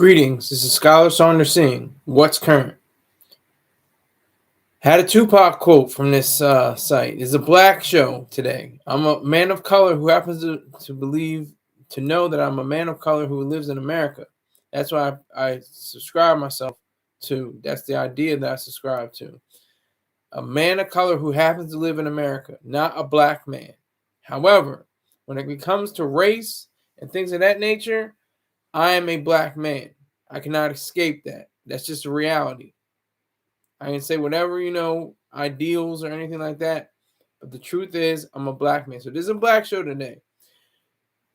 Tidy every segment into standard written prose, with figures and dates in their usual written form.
Greetings, this is Skyler Saunders saying, what's current? Had a Tupac quote from this site. It's a black show today. I'm a man of color who happens to know that I'm a man of color who lives in America. That's why I subscribe myself to. That's the idea that I subscribe to. A man of color who happens to live in America, not a black man. However, when it comes to race and things of that nature, I am a black man. I cannot escape that. That's just a reality. I can say whatever, ideals or anything like that. But the truth is, I'm a black man. So this is a black show today.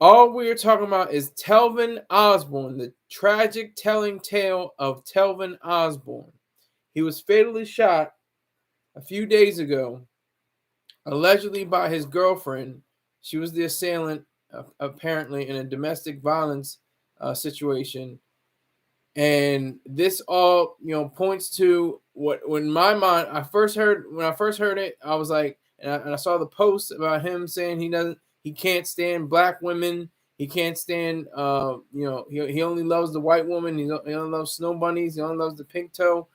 All we're talking about is Telvin Osborne, the tragic telling tale of Telvin Osborne. He was fatally shot a few days ago, allegedly by his girlfriend. She was the assailant, apparently, in a domestic violence situation. And this all, points to what, when my mind, when I first heard it, I was like, and I saw the post about him saying he can't stand black women. He can't stand, he only loves the white woman. He only loves snow bunnies. He only loves the pink toe.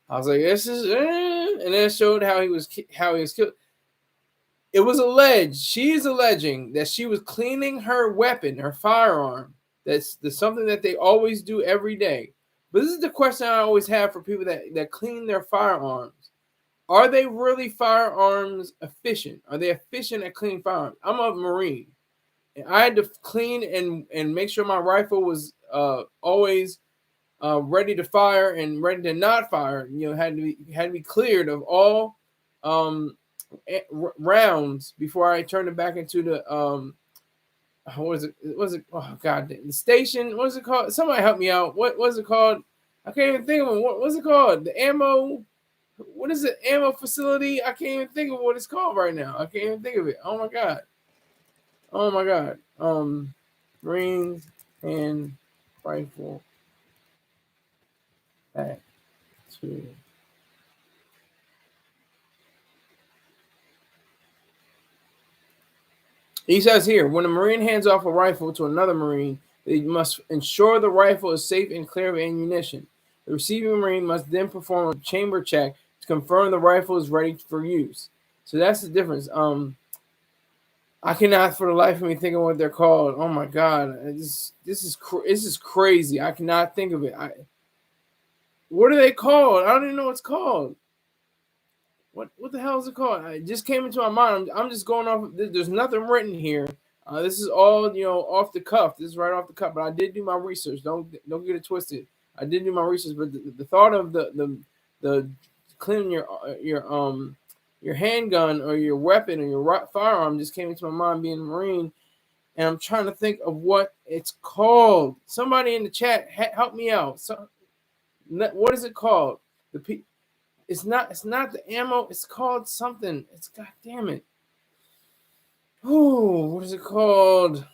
I was like, this is, and then it showed how he was killed. It was alleged, she is alleging that she was cleaning her weapon, her firearm. That's something that they always do every day. But this is the question I always have for people that clean their firearms. Are they really firearms efficient? Are they efficient at cleaning firearms? I'm a Marine. And I had to clean and make sure my rifle was always ready to fire and ready to not fire. Had to be cleared of all rounds before I turned it back into the what was it? Oh God, the station. What is it called? Somebody help me out. What was it called? I can't even think of it. What was it called? The ammo. What is it? Ammo facility. I can't even think of what it's called right now. I can't even think of it. Oh my God. Oh my God. Marines and rifle. Back to. He says here, when a Marine hands off a rifle to another Marine, they must ensure the rifle is safe and clear of ammunition. The receiving Marine must then perform a chamber check to confirm the rifle is ready for use. So that's the difference. I cannot for the life of me think of what they're called. Oh my God, this is crazy. I cannot think of it. What are they called? I don't even know what it's called. What the hell is it called? It just came into my mind. I'm just going off. There's nothing written here. This is all off the cuff. This is right off the cuff. But I did do my research. Don't get it twisted. I did do my research. But the thought of the cleaning your handgun or your weapon or your firearm just came into my mind being a Marine, and I'm trying to think of what it's called. Somebody in the chat help me out. What is it called? It's not the ammo. It's called something. It's God damn it. Oh, what is it called?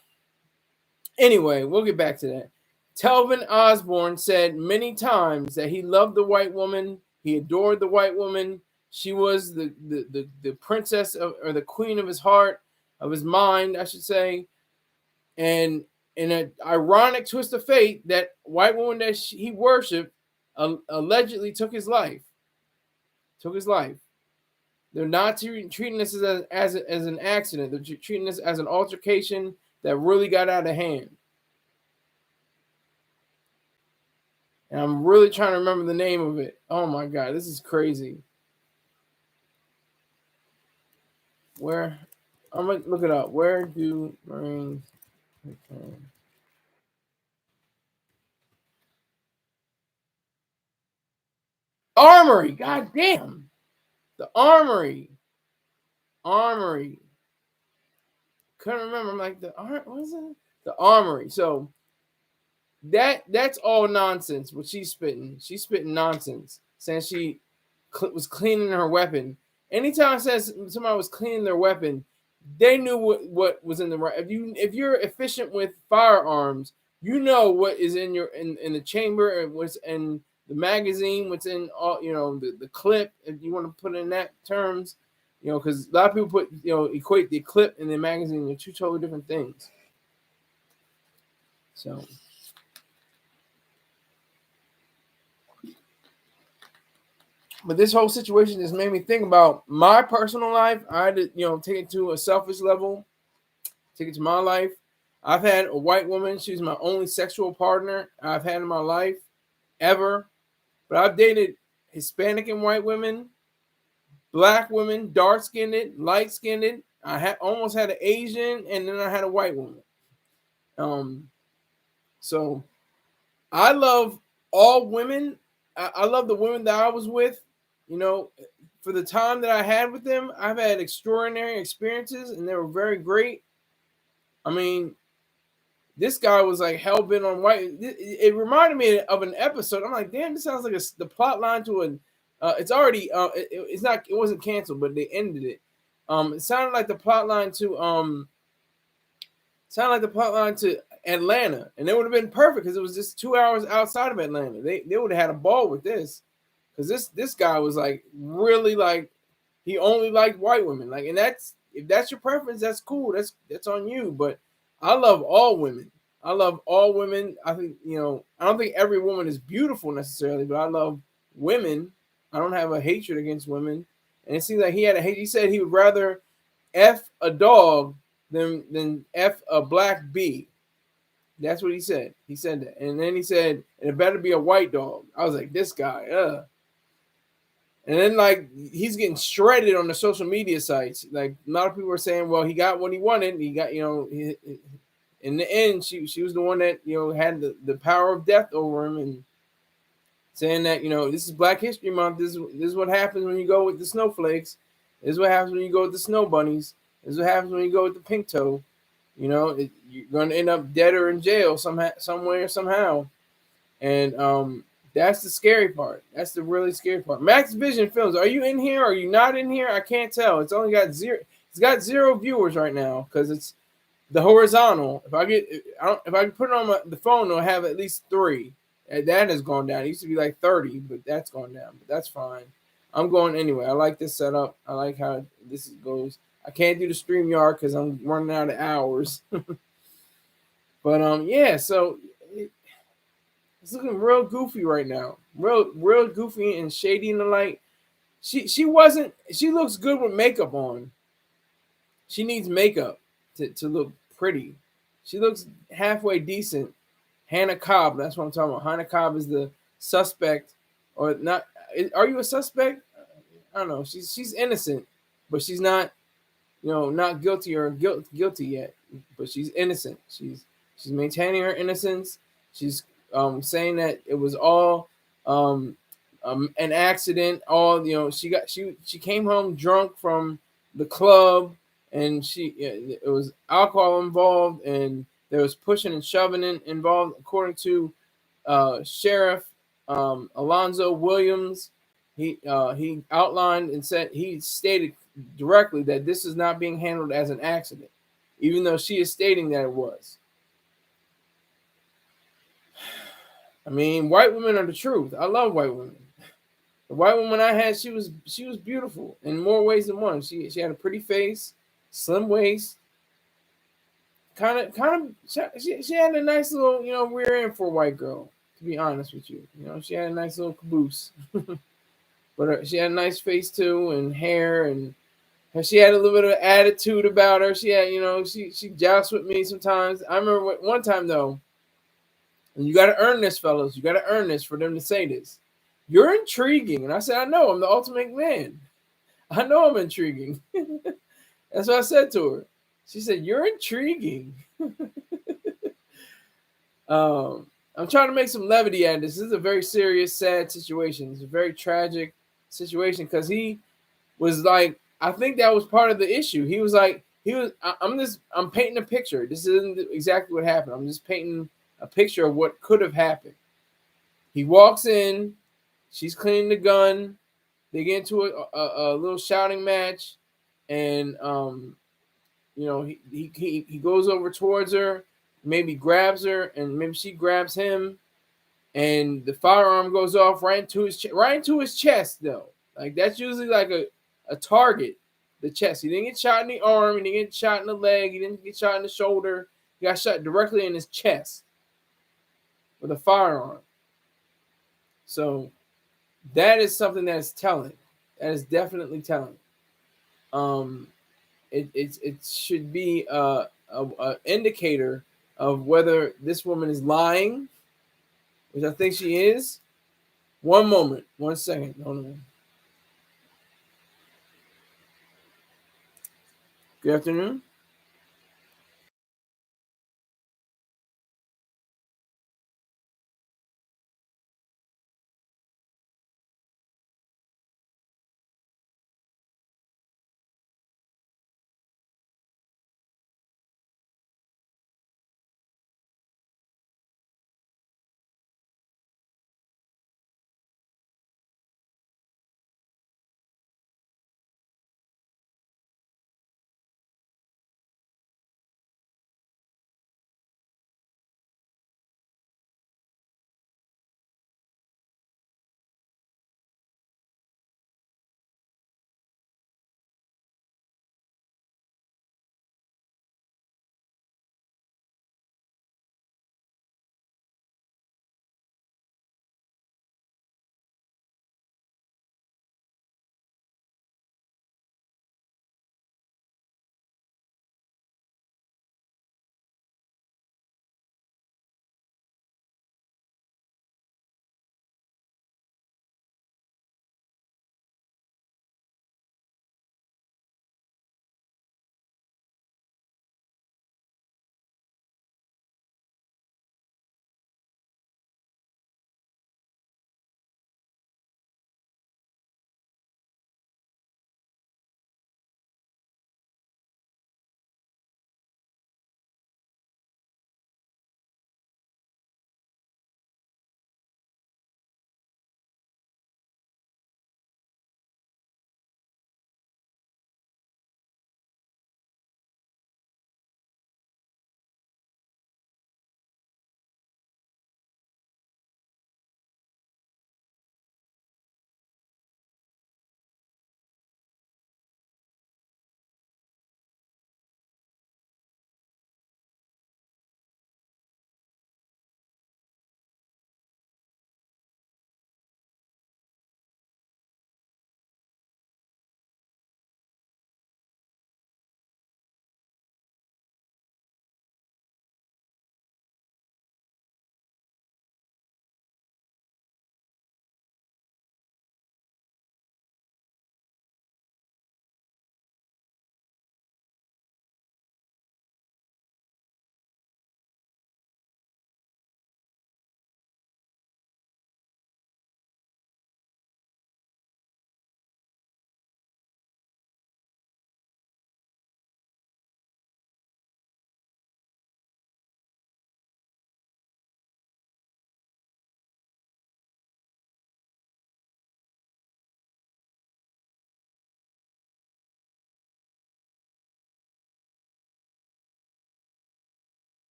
Anyway, we'll get back to that. Telvin Osborne said many times that he loved the white woman. He adored the white woman. She was the princess or the queen of his heart, of his mind, I should say. And in an ironic twist of fate, that white woman that he worshipped allegedly took his life. They're not treating this as an accident. They're treating this as an altercation that really got out of hand. And I'm really trying to remember the name of it. Oh my God, this is crazy. Where? I'm going to look it up. Where do Marines return? Armory. God damn. The Armory. Couldn't remember. I'm like, what was it? The Armory. So that's all nonsense. What she's spitting. She's spitting nonsense. Saying she was cleaning her weapon. Anytime it says somebody was cleaning their weapon, they knew what was in the right. If you're efficient with firearms, you know what is in in the chamber and what's in the magazine, what's in all the clip. If you want to put it in that terms, because a lot of people equate the clip and the magazine. They're two totally different things. So But this whole situation just made me think about my personal life. I had to, take it to a selfish level, take it to my life. I've had a white woman. She's my only sexual partner I've had in my life ever. But I've dated Hispanic and white women, black women, dark skinned, light skinned. Almost had an Asian, and then I had a white woman. So I love all women. I love the women that I was with. For the time that I had with them, I've had extraordinary experiences, and they were very great. I mean, this guy was like hell bent on white. It reminded me of an episode. I'm like, damn, this sounds like the plot line to an. It's already. It's not. It wasn't canceled, but they ended it. It sounded like the plot line to. Sounded like the plot line to Atlanta, and it would have been perfect because it was just 2 hours outside of Atlanta. They would have had a ball with this, because this guy was like really like he only liked white women. Like, and if that's your preference, that's cool. That's on you. But I love all women. I love all women. I think I don't think every woman is beautiful necessarily, but I love women. I don't have a hatred against women. And it seems like he had a hate. He said he would rather F a dog than F a black bee. That's what he said. He said that. And then he said, and it better be a white dog. I was like, this guy, And then, like, he's getting shredded on the social media sites. Like, a lot of people are saying, well, he got what he wanted. He got, in the end, she was the one that, had the power of death over him, and saying that, this is Black History Month. This is what happens when you go with the snowflakes. This is what happens when you go with the snow bunnies. This is what happens when you go with the pink toe. You're going to end up dead or in jail somewhere, somehow. And that's the scary part. That's the really scary part. Max Vision Films, are you in here? Are you not in here? I can't tell. It's only got zero. It's got 0 viewers right now because it's the horizontal. If I can put it on the phone, it'll have at least 3. And that has gone down. It used to be like 30, but that's gone down. But that's fine. I'm going anyway. I like this setup. I like how this goes. I can't do the StreamYard because I'm running out of hours. But yeah. So it's looking real goofy right now. Real goofy and shady in the light. She looks good with makeup on. She needs makeup to look pretty. She looks halfway decent. Hannah Cobb, that's what I'm talking about. Hannah Cobb is the suspect, or not. Are you a suspect? I don't know. She's innocent, but she's not, not guilty or guilty yet. But she's innocent. She's maintaining her innocence. She's saying that it was all an accident. All she came home drunk from the club, and it was alcohol involved, and there was pushing and shoving involved, according to Sheriff Alonzo Williams. He outlined and he stated directly that this is not being handled as an accident, even though she is stating that it was. I mean, white women are the truth. I love white women. The white woman I had, she was beautiful in more ways than one. She had a pretty face, slim waist, kind of. She had a nice little rear end for a white girl. To be honest with you, she had a nice little caboose. But she had a nice face too, and hair, and she had a little bit of attitude about her. She had, she jousts with me sometimes. I remember one time though, and you got to earn this, fellas. You got to earn this for them to say this. You're intriguing, and I said, I know, I'm the ultimate man. I know I'm intriguing. That's what I said to her. She said, "You're intriguing." I'm trying to make some levity at this. This is a very serious, sad situation. It's a very tragic situation because he was like, I think that was part of the issue. He was like, I'm painting a picture. This isn't exactly what happened. I'm just painting a picture of what could have happened. He walks in, she's cleaning the gun. They get into a little shouting match, and he goes over towards her, maybe grabs her, and maybe she grabs him, and the firearm goes off right into his chest though. Like, that's usually like a target, the chest. He didn't get shot in the arm, he didn't get shot in the leg, he didn't get shot in the shoulder. He got shot directly in his chest with a firearm. So that is something that's telling. That is definitely telling. It should be a indicator of whether this woman is lying, which I think she is. One moment, 1 second. Hold on. Good afternoon.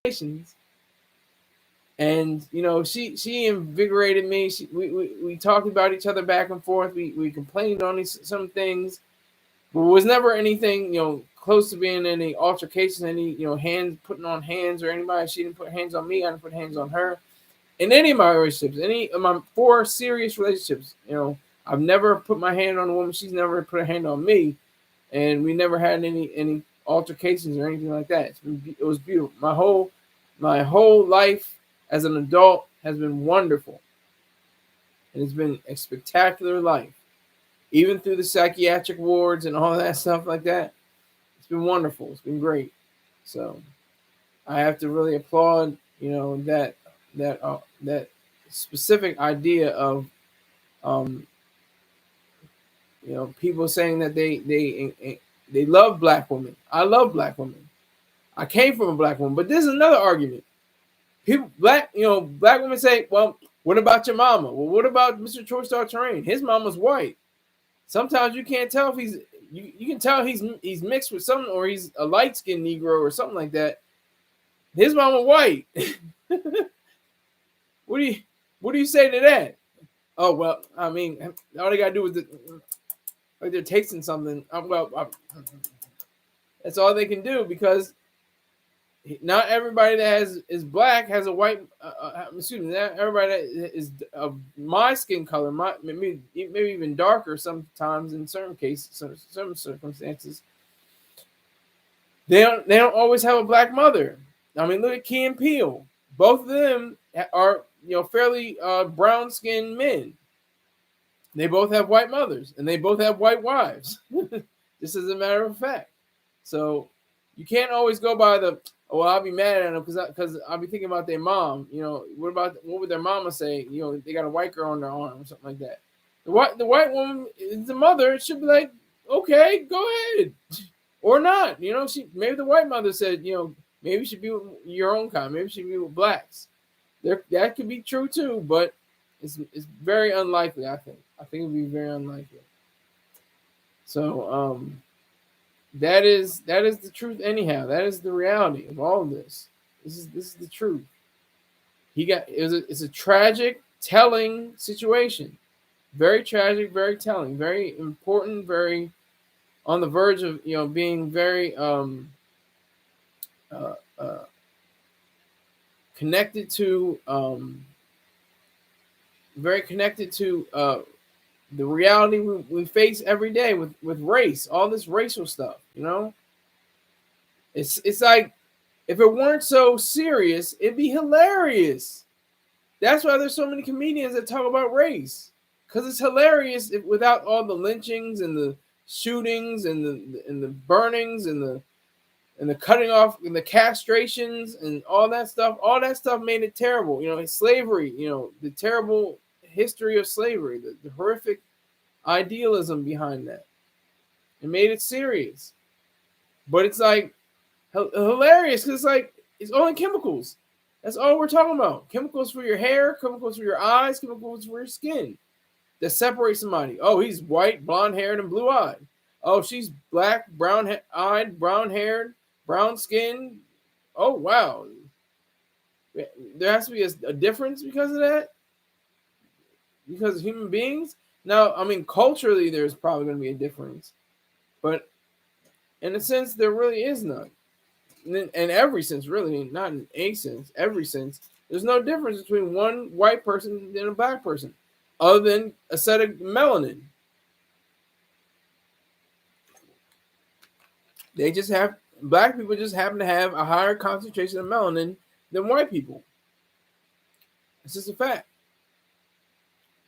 And she invigorated me. We talked about each other back and forth. We complained on some things, but it was never anything close to being any altercation, any hands putting on hands or anybody. She didn't put hands on me. I didn't put hands on her. In any of my relationships, any of my 4 serious relationships, I've never put my hand on a woman. She's never put a hand on me, and we never had any altercations or anything like that. It was beautiful. My whole life as an adult has been wonderful, and it's been a spectacular life, even through the psychiatric wards and all that stuff like that. It's been wonderful. It's been great. So I have to really applaud, that specific idea of, people saying that they love black women. I love black women. I came from a black woman, but this is another argument. Black women say, well, what about your mama? Well, what about Mr. Troy Star Terrain? His mama's white. Sometimes you can't tell if you can tell he's mixed with something, or he's a light-skinned Negro or something like that. His mama white. What do you say to that? Oh, well, I mean, all they gotta do is like they're tasting something. That's all they can do, because not everybody that is black has a white. Excuse me. Not everybody that is of my skin color, maybe even darker sometimes in certain cases, some circumstances. They don't always have a black mother. I mean, look at Key and Peele. Both of them are fairly brown skinned men. They both have white mothers, and they both have white wives. Just as a matter of fact. So you can't always go by I'll be mad at them because I'll be thinking about their mom. What would their mama say? They got a white girl on their arm or something like that. The white woman is the mother. It should be like, okay, go ahead, or not. Maybe the white mother said, maybe you should be with your own kind. Maybe you should be with blacks. That could be true too, but it's very unlikely. I think it would be very unlikely. So that is the truth. Anyhow, that is the reality of all of this. This is the truth. It's a tragic, telling situation. Very tragic, very telling, very important, very on the verge of being very connected to the reality we face every day with race, all this racial stuff. It's like, if it weren't so serious, it'd be hilarious. That's why there's so many comedians that talk about race, because it's hilarious without all the lynchings and the shootings and the burnings and the cutting off and the castrations and all that stuff. All that stuff made it terrible. Slavery. The terrible history of slavery, the horrific idealism behind that. It made it serious, but it's like hilarious because it's only chemicals. That's all we're talking about. Chemicals for your hair, chemicals for your eyes, chemicals for your skin that separate somebody. Oh, he's white, blonde-haired, and blue-eyed. Oh, she's black, brown-eyed, brown-haired, brown-skinned. Oh, wow. There has to be a difference because of that? Because of human beings? Now, I mean, culturally, there's probably going to be a difference. But in a sense, there really is none. In every sense, really, not in a sense, every sense, there's no difference between one white person and a black person, other than a set of melanin. Black people just happen to have a higher concentration of melanin than white people. It's just a fact.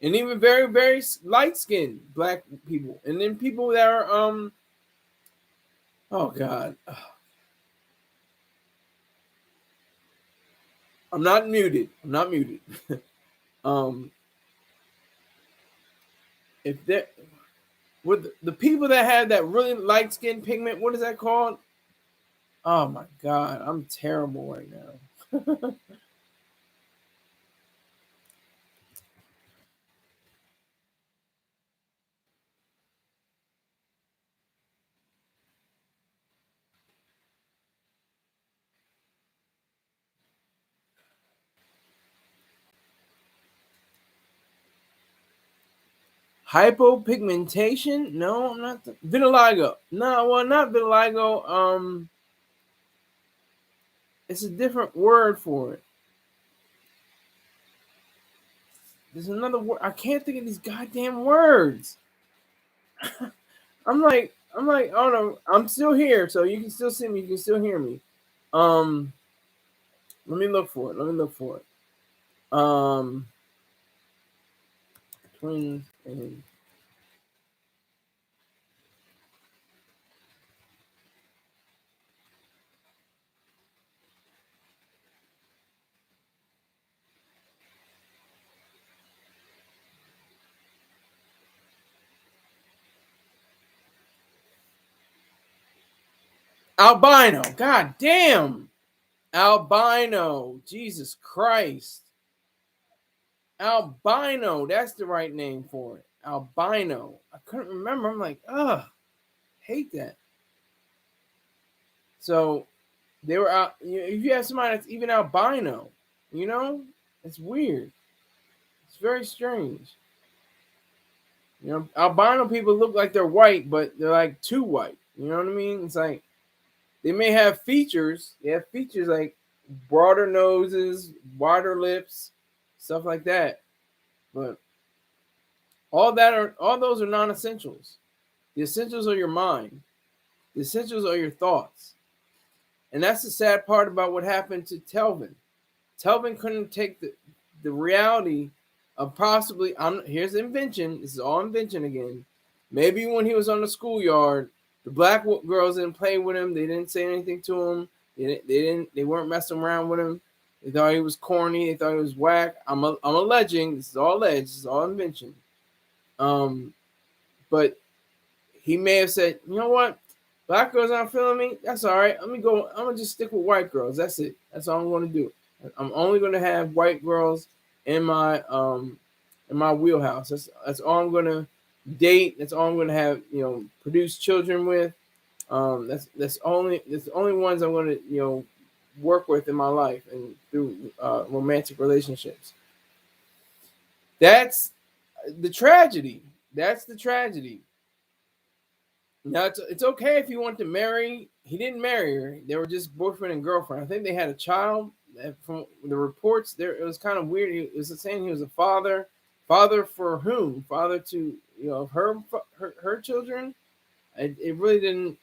And even very, very light-skinned black people, and then people that are oh God. I'm not muted. If there with the people that have that really light skin pigment, what is that called? Oh my God, I'm terrible right now. Hypopigmentation? No, I'm not. Vitiligo? No, well, not vitiligo. It's a different word for it. There's another word. I can't think of these goddamn words. I'm like, oh no, I'm still here, so you can still see me. You can still hear me. Um, Let me look for it. Twins and albino. God damn. Albino. Jesus Christ. Albino. That's the right name for it. Albino. I couldn't remember. I'm like, ugh, hate that. So they were out. If you have somebody that's even albino, it's weird. It's very strange. Albino people look like they're white, but they're like too white. You know what I mean? It's like they may have features. They have features like broader noses, wider lips, stuff like that. But all those are non-essentials. The essentials are your mind. The essentials are your thoughts. And that's the sad part about what happened to Telvin. Telvin couldn't take the reality of possibly, here's invention. This is all invention again. Maybe when he was on the schoolyard, the black girls didn't play with him. They didn't say anything to him. They weren't messing around with him. They thought he was corny. They thought he was whack. I'm alleging. This is all alleged. This is all invention. But he may have said, you know what? Black girls aren't feeling me. That's all right. Let me go. I'm gonna just stick with white girls. That's it. That's all I'm gonna do. I'm only gonna have white girls in my wheelhouse. That's all I'm gonna date. That's all I'm gonna have. Produce children with. That's the only ones I'm gonna work with in my life and through romantic relationships. That's the tragedy. That's the tragedy. Now it's okay if you want to marry. He didn't marry her. They were just boyfriend and girlfriend. I think they had a child. From the reports, there it was kind of weird. It was saying he was a father. Father for whom? Father to her children. It really didn't.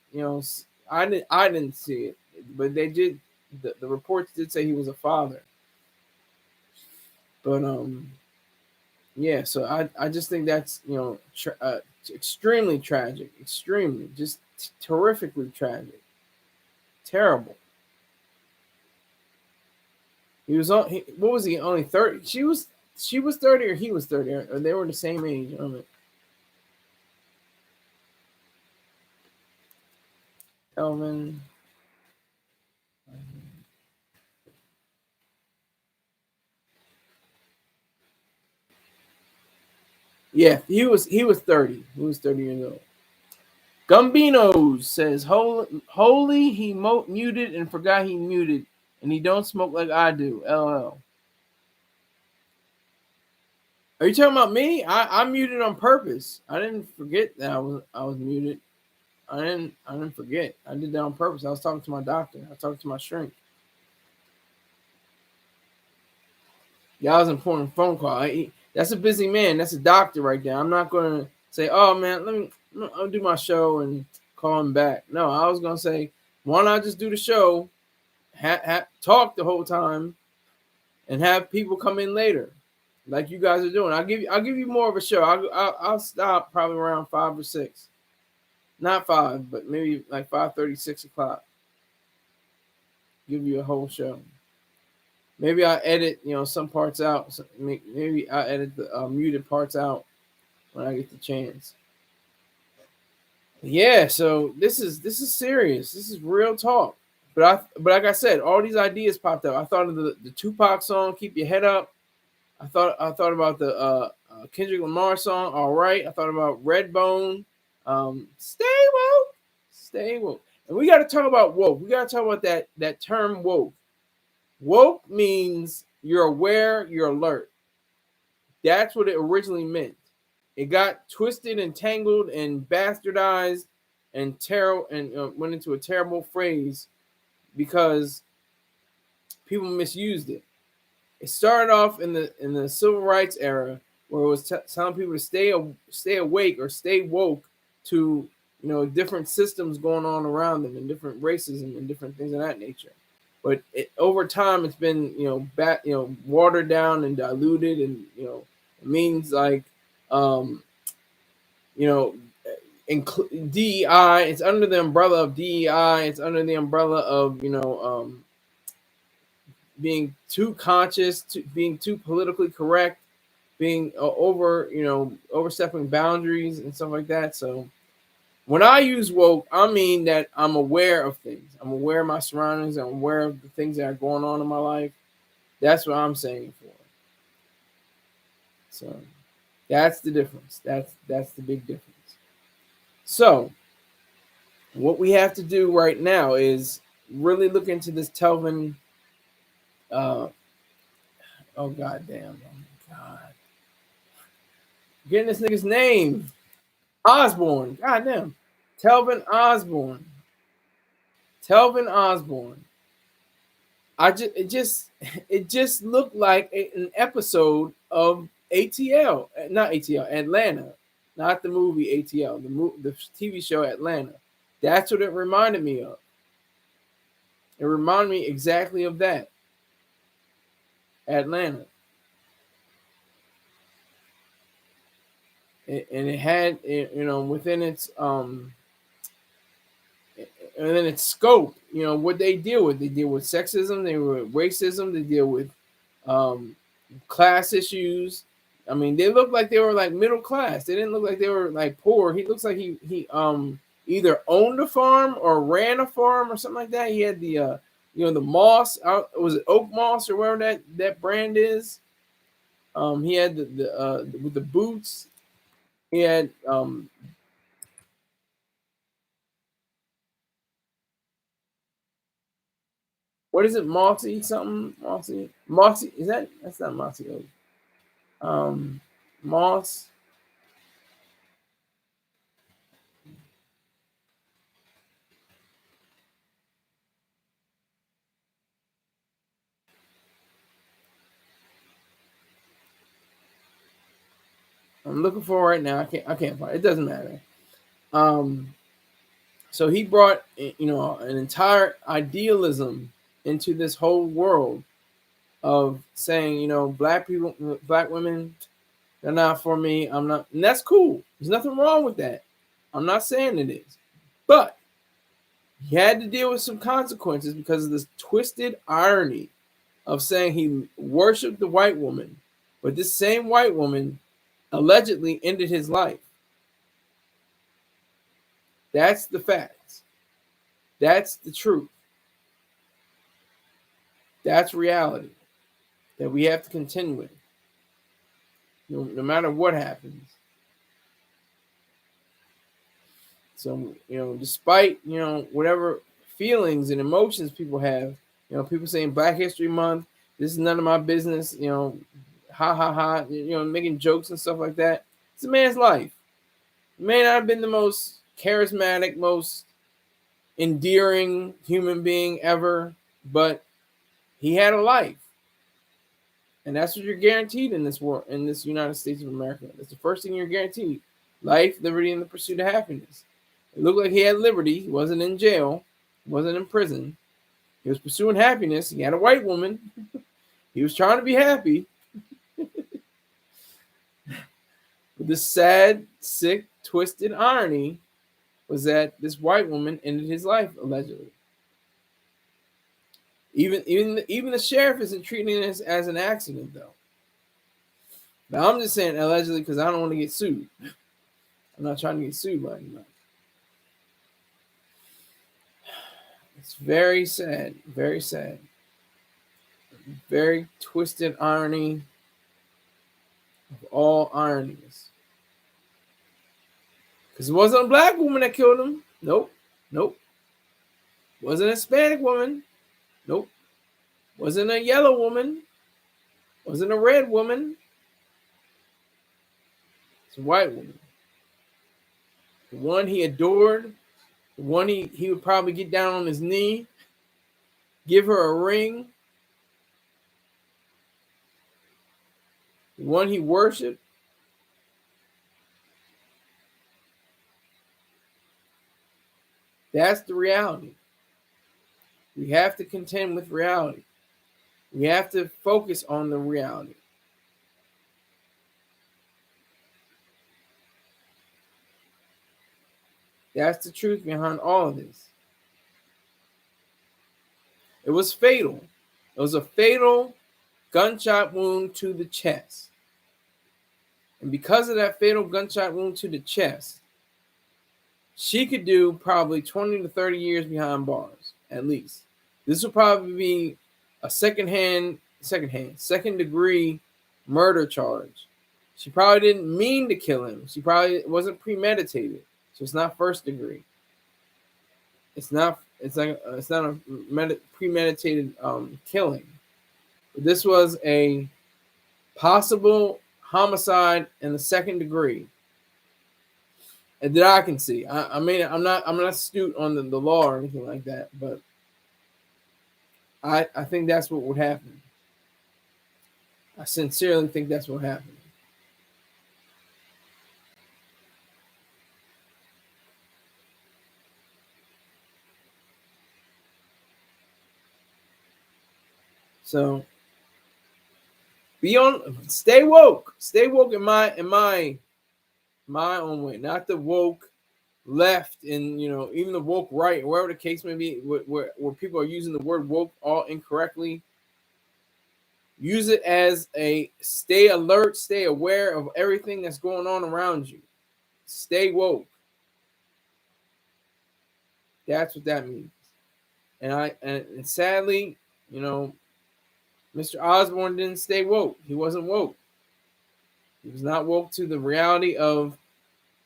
I didn't see it, but they did. The reports did say he was a father. But yeah. So I just think that's extremely tragic, extremely just terrifically tragic, terrible. He was on. What was he? Only 30. She was 30, or he was 30, or they were the same age. Telvin. Yeah, he was 30. He was 30 years old. Gumbinos says, holy he muted and forgot he muted, and he don't smoke like I do. LL. Are you talking about me? I muted on purpose. I didn't forget that I was muted. I didn't forget. I did that on purpose. I was talking to my doctor. I was talking to my shrink. Yeah, I was an important phone call. That's a busy man. That's a doctor right there. I'm not going to say, oh man, I'll do my show and call him back. No, I was going to say, why not just do the show, talk the whole time, and have people come in later, like you guys are doing. I'll give you more of a show. I'll stop probably around 5 or 6, not 5, but maybe like 5:30, 6 o'clock. Give you a whole show. Maybe I edit, some parts out. Maybe I edit the muted parts out when I get the chance. Yeah, so this is serious. This is real talk. But like I said, all these ideas popped up. I thought of the Tupac song, "Keep Your Head Up." I thought about the Kendrick Lamar song, "All Right." I thought about Redbone, "Stay Woke," "Stay Woke." And we got to talk about woke. We got to talk about that term woke. Woke means you're aware, you're alert. That's what it originally meant. it got twisted and tangled and bastardized and went into a terrible phrase because people misused it. It started off in the civil rights era, where it was telling people to stay awake or stay woke to different systems going on around them and different racism and different things of that nature. But over time, it's been watered down and diluted, and it means like DEI. It's under the umbrella of DEI. It's under the umbrella of being too conscious, being too politically correct, being overstepping boundaries and stuff like that. So when I use woke, I mean that I'm aware of things. I'm aware of my surroundings. I'm aware of the things that are going on in my life. That's what I'm saying for. So that's the difference. That's the big difference. So what we have to do right now is really look into this Telvin. Oh goddamn! Oh my god! Getting this nigga's name, Osborne. Goddamn, Telvin Osborne. Telvin Osborne. It just looked like an episode of ATL, not ATL, Atlanta, not the movie ATL, the TV show Atlanta. That's what it reminded me of. It reminded me exactly of that. Atlanta. And it had, within its scope, what they deal with. They deal with sexism, they deal with racism, they deal with class issues. I mean, they look like they were like middle class. They didn't look like they were like poor. He looks like he either owned a farm or ran a farm or something like that. He had the the moss. Was it Oak Moss or whatever that brand is? He had the with the boots. He had what is it? Mossy something? Mossy is that's not Mossy Oak. Moss. I'm looking for it right now. I can't find it. It doesn't matter. So he brought an entire idealism into this whole world of saying, black people, black women, they're not for me. I'm not, and that's cool. There's nothing wrong with that. I'm not saying it is, but he had to deal with some consequences because of this twisted irony of saying he worshipped the white woman, but this same white woman allegedly ended his life. That's the facts. That's the truth. That's reality that we have to contend with, no matter what happens. So, despite, whatever feelings and emotions people have, people saying Black History Month, this is none of my business, ha ha ha, making jokes and stuff like that. It's a man's life. He may not have been the most charismatic, most endearing human being ever, but he had a life. And that's what you're guaranteed in this world, in this United States of America. That's the first thing you're guaranteed. Life, liberty, and the pursuit of happiness. It looked like he had liberty. He wasn't in jail. He wasn't in prison. He was pursuing happiness. He had a white woman. He was trying to be happy. But the sad, sick, twisted irony was that this white woman ended his life, allegedly. Even the sheriff isn't treating this as an accident, though. But I'm just saying allegedly because I don't want to get sued. I'm not trying to get sued by anybody. It's very sad, very sad. Very twisted irony of all ironies. Because it wasn't a black woman that killed him. Nope. Wasn't a Hispanic woman. Nope. Wasn't a yellow woman. Wasn't a red woman. It's a white woman. The one he adored, the one he would probably get down on his knee, give her a ring, the one he worshiped. That's the reality. We have to contend with reality. We have to focus on the reality. That's the truth behind all of this. It was fatal. It was a fatal gunshot wound to the chest. And because of that fatal gunshot wound to the chest, she could do probably 20 to 30 years behind bars, at least. This will probably be a second degree murder charge. She probably didn't mean to kill him. She probably wasn't premeditated. So it's not first degree. It's not a premeditated killing. This was a possible homicide in the second degree, and that I can see. I mean, I'm not astute on the law or anything like that, but I think that's what would happen. I sincerely think that's what happened. So stay woke in my own way, not the woke left and even the woke right, wherever the case may be, where people are using the word woke all incorrectly. Use it as a stay alert, stay aware of everything that's going on around you. Stay woke. That's what that means. And sadly, Mr. Osborne didn't stay woke. He wasn't woke. He was not woke to the reality of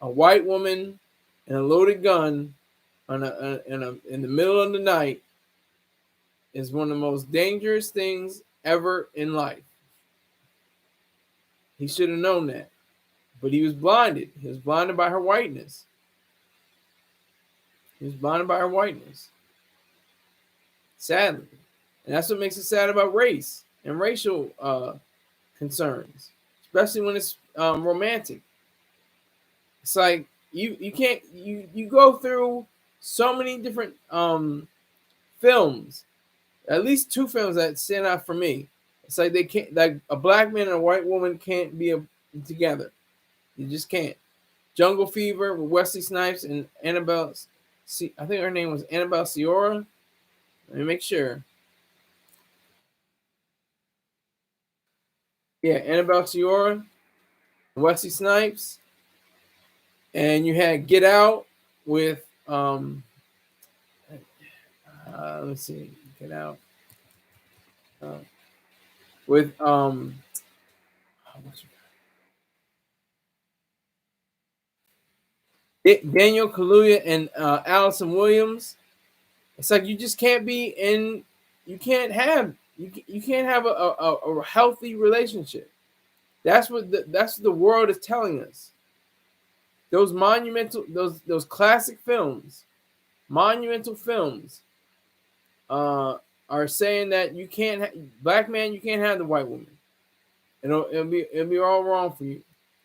a white woman and a loaded gun in the middle of the night is one of the most dangerous things ever in life. He should have known that, but he was blinded. He was blinded by her whiteness. Sadly. And that's what makes it sad about race and racial concerns, especially when it's romantic. It's like you can't you go through so many different films, at least two films that stand out for me. It's like they can't, like a black man and a white woman can't be together. You just can't. Jungle Fever with Wesley Snipes and Annabelle. I think her name was Annabelle Ciora. Let me make sure. Yeah, Annabelle Ciora, Wesley Snipes, and you had Get Out with let's see, Get Out with Daniel Kaluuya and Allison Williams. It's like you just can't be in. You can't have a healthy relationship. That's what the world is telling us. Those monumental, those classic films, monumental films, are saying that you can't black man, you can't have the white woman. It'll be all wrong for you.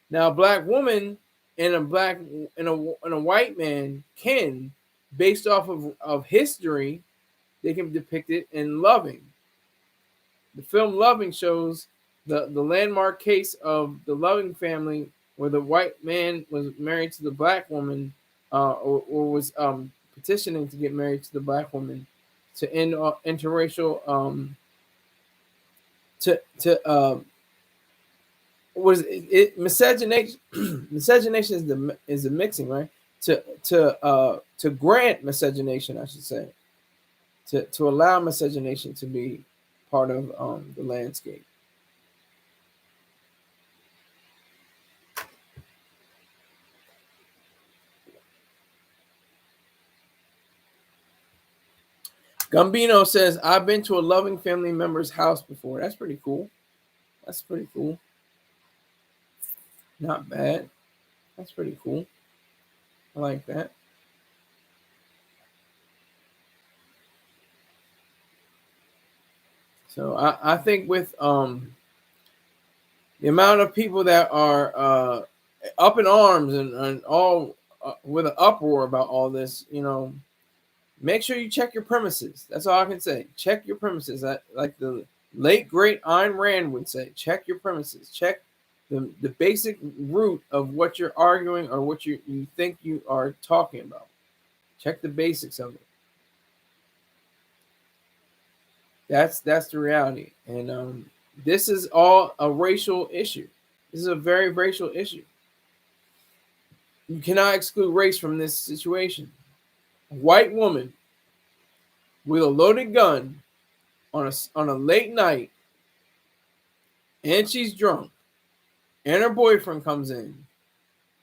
Now, a black woman and a white man can, based off of history, they can depict it in Loving. The film Loving shows the landmark case of the Loving family, where the white man was married to the black woman, or was petitioning to get married to the black woman to end interracial miscegenation. Miscegenation is the mixing, right? To grant miscegenation, I should say, to allow miscegenation to be part of the landscape. Gambino says, I've been to a Loving family member's house before. That's pretty cool. Not bad. That's pretty cool. I like that. So I think with the amount of people that are up in arms and all with an uproar about all this, make sure you check your premises. That's all I can say. Check your premises. Like the late great Ayn Rand would say, check your premises. Check the basic root of what you're arguing or what you think you are talking about. Check the basics of it. That's the reality. And this is all a racial issue. This is a very racial issue. You cannot exclude race from this situation. A white woman with a loaded gun on a late night, and she's drunk, and her boyfriend comes in,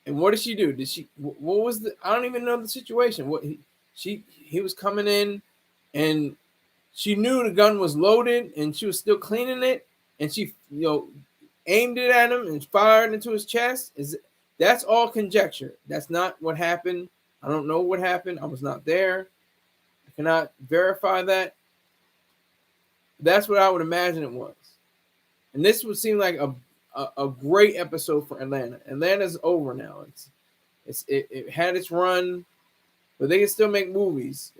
and what did she do? What was the? I don't even know the situation. He was coming in, and she knew the gun was loaded, and she was still cleaning it, and she aimed it at him and fired into his chest. That's all conjecture. That's not what happened. I don't know what happened. I was not there. I cannot verify that. That's what I would imagine it was. And this would seem like a great episode for Atlanta. Atlanta's over now. It had its run, but they can still make movies.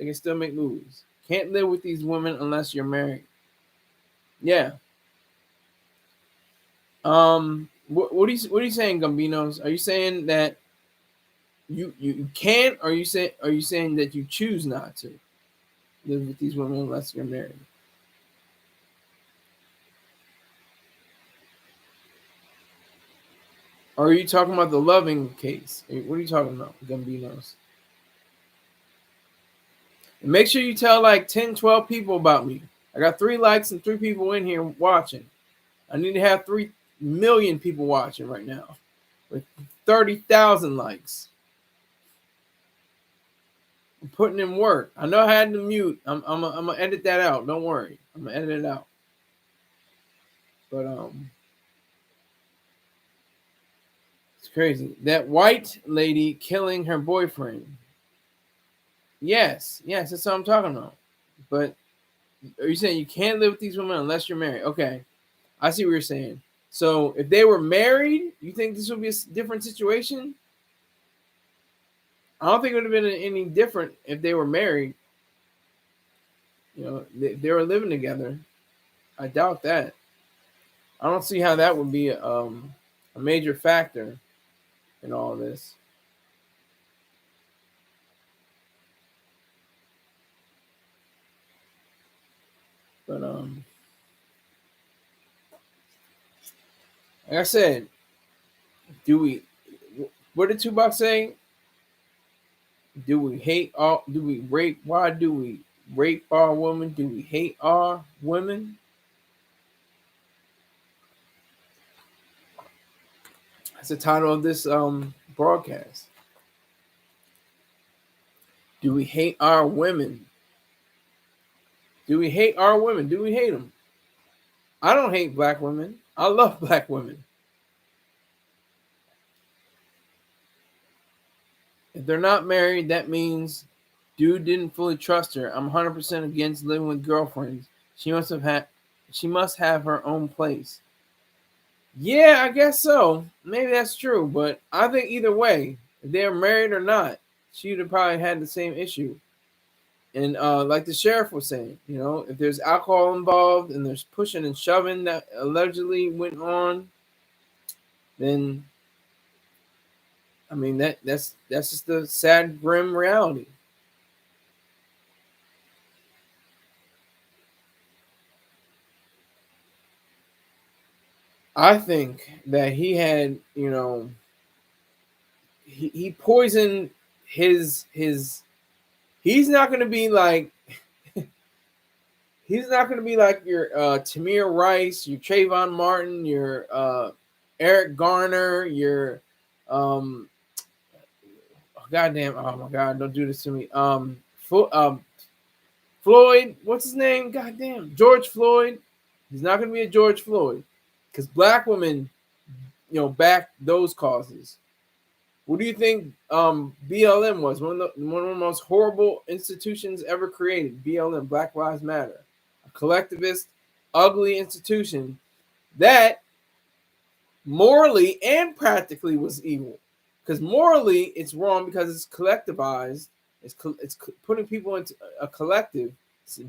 Can't live with these women unless you're married. Yeah. What are you saying, Gambinos? Are you saying that you can't, or are you saying that you choose not to live with these women unless you're married? Or are you talking about the loving case? What are you talking about, Gambinos? And make sure you tell like 10, 12 people about me. I got 3 likes and 3 people in here watching. I need to have 3 million people watching right now with 30,000 likes. I'm putting in work. I know I had to mute. I'm gonna edit that out. Don't worry. I'm gonna edit it out. But it's crazy. That white lady killing her boyfriend. Yes, that's what I'm talking about. But are you saying you can't live with these women unless you're married? Okay, I see what you're saying. So if they were married, you think this would be a different situation? I don't think it would have been any different if they were married. They were living together. I doubt that. I don't see how that would be a major factor in all this. But like I said, what did Tupac say? Do we hate all? Do we rape? Why do we rape our women? Do we hate our women? That's the title of this broadcast. Do we hate our women? Do we hate our women? Do we hate them? I don't hate black women. I love black women. If they're not married, that means dude didn't fully trust her. I'm 100% against living with girlfriends. She must have her own place. Yeah, I guess so. Maybe that's true, but I think either way, if they're married or not, she would have probably had the same issue. And like the sheriff was saying, if there's alcohol involved and there's pushing and shoving that allegedly went on, then I mean that's just the sad, grim reality. I think that he had, he poisoned his. He's not going to be like. He's not going to be like your Tamir Rice, your Trayvon Martin, your Eric Garner, your goddamn, oh my God, don't do this to me. Floyd, what's his name? Goddamn, George Floyd. He's not going to be a George Floyd because black women, back those causes. What do you think BLM was? One of the most horrible institutions ever created. BLM, Black Lives Matter, a collectivist, ugly institution that morally and practically was evil. Because morally, it's wrong because it's collectivized. It's putting people into a collective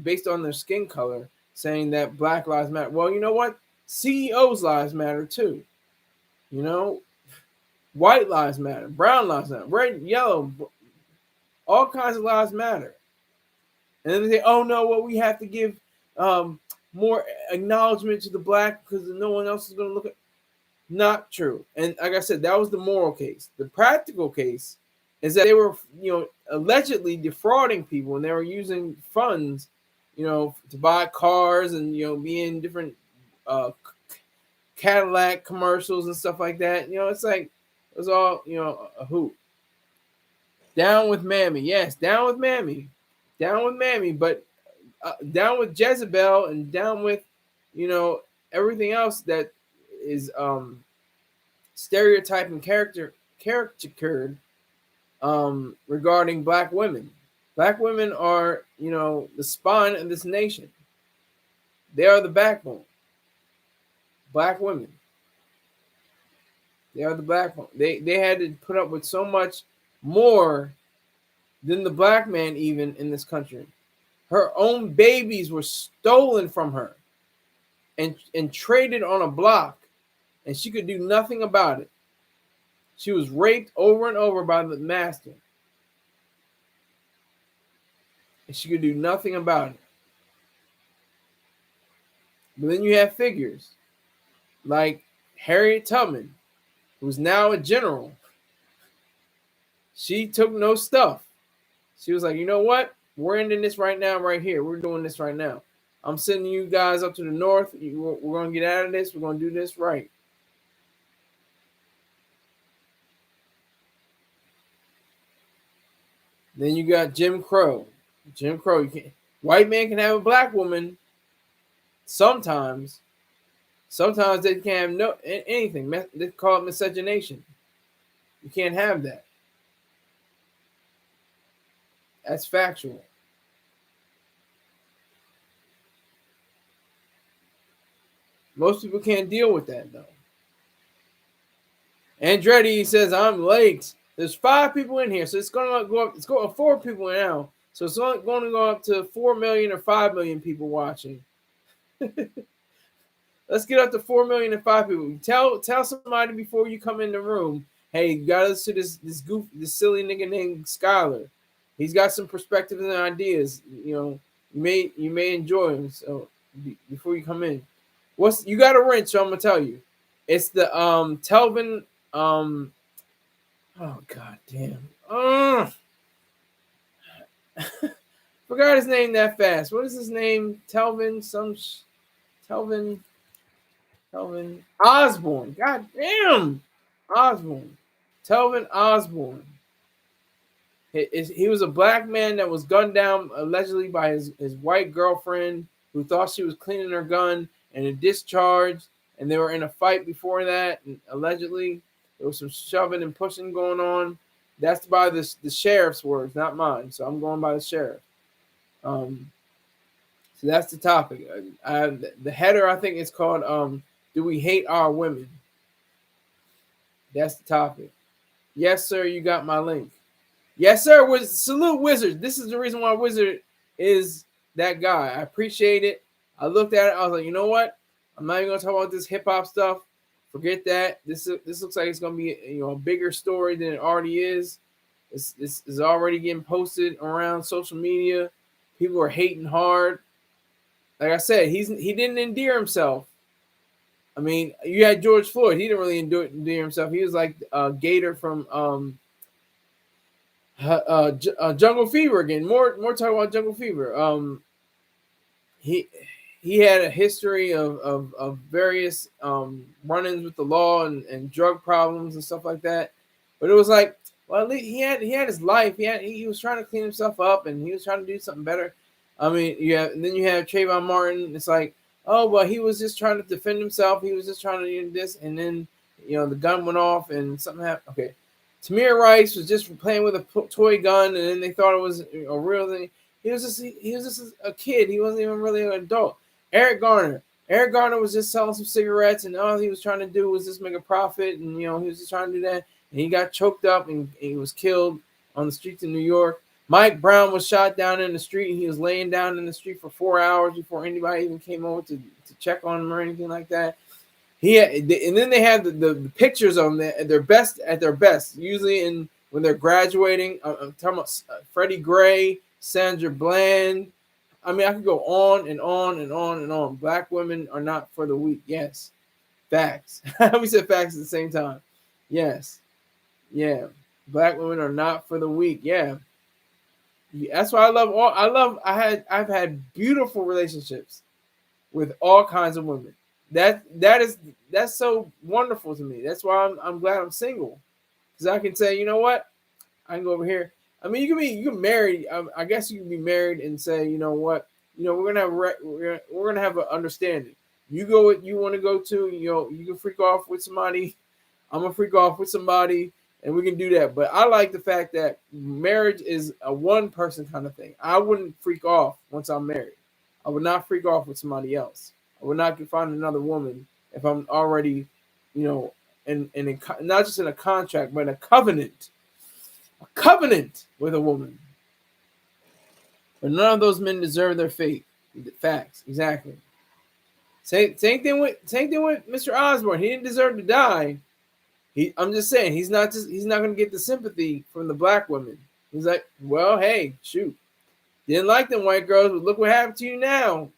based on their skin color, saying that Black Lives Matter. Well, you know what? CEOs' lives matter too. You know, white lives matter, brown lives matter, red, yellow, all kinds of lives matter. And then they say, oh no, well, we have to give more acknowledgement to the black because no one else is going to look at. Not true. And like I said, that was the moral case. The practical case is that they were, allegedly defrauding people, and they were using funds, to buy cars and, be in different Cadillac commercials and stuff like that. It's like, it was all, a hoot. Down with Mammy. Yes, down with Mammy. Down with Mammy, but down with Jezebel and down with, everything else that is stereotype and caricatured regarding black women. Black women are, the spine of this nation. They are the backbone. Black women. They are the backbone. They had to put up with so much more than the black man even in this country. Her own babies were stolen from her and traded on a block, and she could do nothing about it. She was raped over and over by the master, and she could do nothing about it. But then you have figures like Harriet Tubman, who's now a general. She took no stuff. She was like, you know what? We're ending this right now, right here. We're doing this right now. I'm sending you guys up to the north. We're going to get out of this. We're going to do this right. Then you got Jim Crow. Jim Crow. White man can have a black woman. Sometimes they can't have anything. They call it miscegenation. You can't have that. That's factual. Most people can't deal with that, though. Andretti says, I'm late. There's 5 people in here, so it's going to go up. It's going to 4 people now, so it's going to go up to 4 million or 5 million people watching. Let's get up to 4 million and 5 people. Tell somebody before you come in the room, hey, you got to listen to this silly nigga named Skyler. He's got some perspectives and ideas. You may enjoy him. So before you come in, you got a wrench? So I'm gonna tell you, it's the Telvin. Oh god damn. Forgot his name that fast. What is his name? Telvin. Telvin Osborne. God damn. Osborne. Telvin Osborne. He was a black man that was gunned down allegedly by his white girlfriend who thought she was cleaning her gun, and it discharged, and they were in a fight before that, and allegedly there was some shoving and pushing going on. That's by the sheriff's words, not mine, so I'm going by the sheriff. So that's the topic. The header, I think, is called Do We Hate Our Women? That's the topic. Yes, sir, you got my link. Yes, sir. Salute Wizard. This is the reason why Wizard is that guy. I appreciate it. I looked at it. I was like, you know what? I'm not even going to talk about this hip-hop stuff. Forget that. This looks like it's going to be a bigger story than it already is. This is already getting posted around social media. People are hating hard. Like I said, he didn't endear himself. I mean, you had George Floyd. He didn't really endear himself. He was like Gator from Jungle Fever again. More talk about Jungle Fever. He had a history of various run-ins with the law and drug problems and stuff like that. But it was like, well, at least he had his life. He was trying to clean himself up, and he was trying to do something better. I mean, then you have Trayvon Martin. It's like, oh, well, he was just trying to defend himself. He was just trying to do this, and then the gun went off and something happened. Okay. Tamir Rice was just playing with a toy gun, and then they thought it was a real thing. He was just a kid. He wasn't even really an adult. Eric Garner was just selling some cigarettes, and all he was trying to do was just make a profit, and he was just trying to do that. And he got choked up, and he was killed on the streets of New York. Mike Brown was shot down in the street, and he was laying down in the street for 4 hours before anybody even came over to check on him or anything like that. And then they have the pictures of them at their best, usually when they're graduating. I'm talking about Freddie Gray, Sandra Bland. I mean, I could go on and on and on and on. Black women are not for the weak. Yes, facts. We said facts at the same time. Yes, yeah. Black women are not for the weak. Yeah, that's why I've had beautiful relationships with all kinds of women. That's so wonderful to me. That's why I'm glad I'm single, because I can say, you know what, I can go over here. I mean, you can marry. I guess you can be married and say, you know what, we're gonna have an understanding. You go what you want to go to. You can freak off with somebody. I'm gonna freak off with somebody, and we can do that. But I like the fact that marriage is a one person kind of thing. I wouldn't freak off once I'm married. I would not freak off with somebody else. I would not find another woman if I'm already, not just in a contract, but in a covenant with a woman. But none of those men deserve their fate. Facts, exactly. Same thing with Mr. Osborne. He didn't deserve to die. I'm just saying he's not going to get the sympathy from the black women. He's like, well, hey, shoot, didn't like them white girls, but look what happened to you now.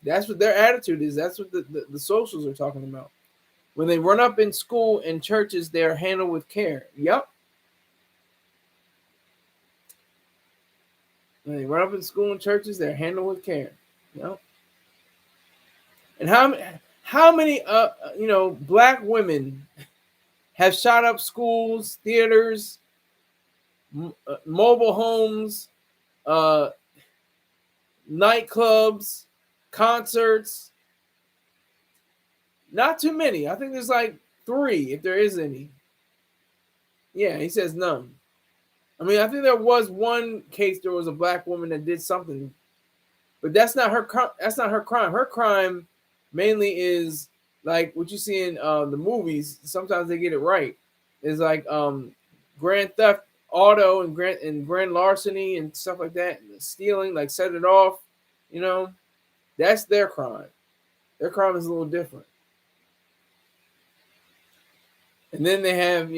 That's what their attitude is. That's what the socials are talking about. When they run up in school and churches, they are handled with care. Yep. When they run up in school and churches, they're handled with care. Yep. And how many black women have shot up schools, theaters, mobile homes, nightclubs, concerts? Not too many. I think there's like 3, if there is any. Yeah, he says none. I mean, I think there was one case. There was a black woman that did something, but that's not her. That's not her crime. Her crime mainly is like what you see in the movies. Sometimes they get it right. It's like grand theft auto and grand larceny and stuff like that. Stealing, like set it off. That's their crime. Their crime is a little different. And then they have,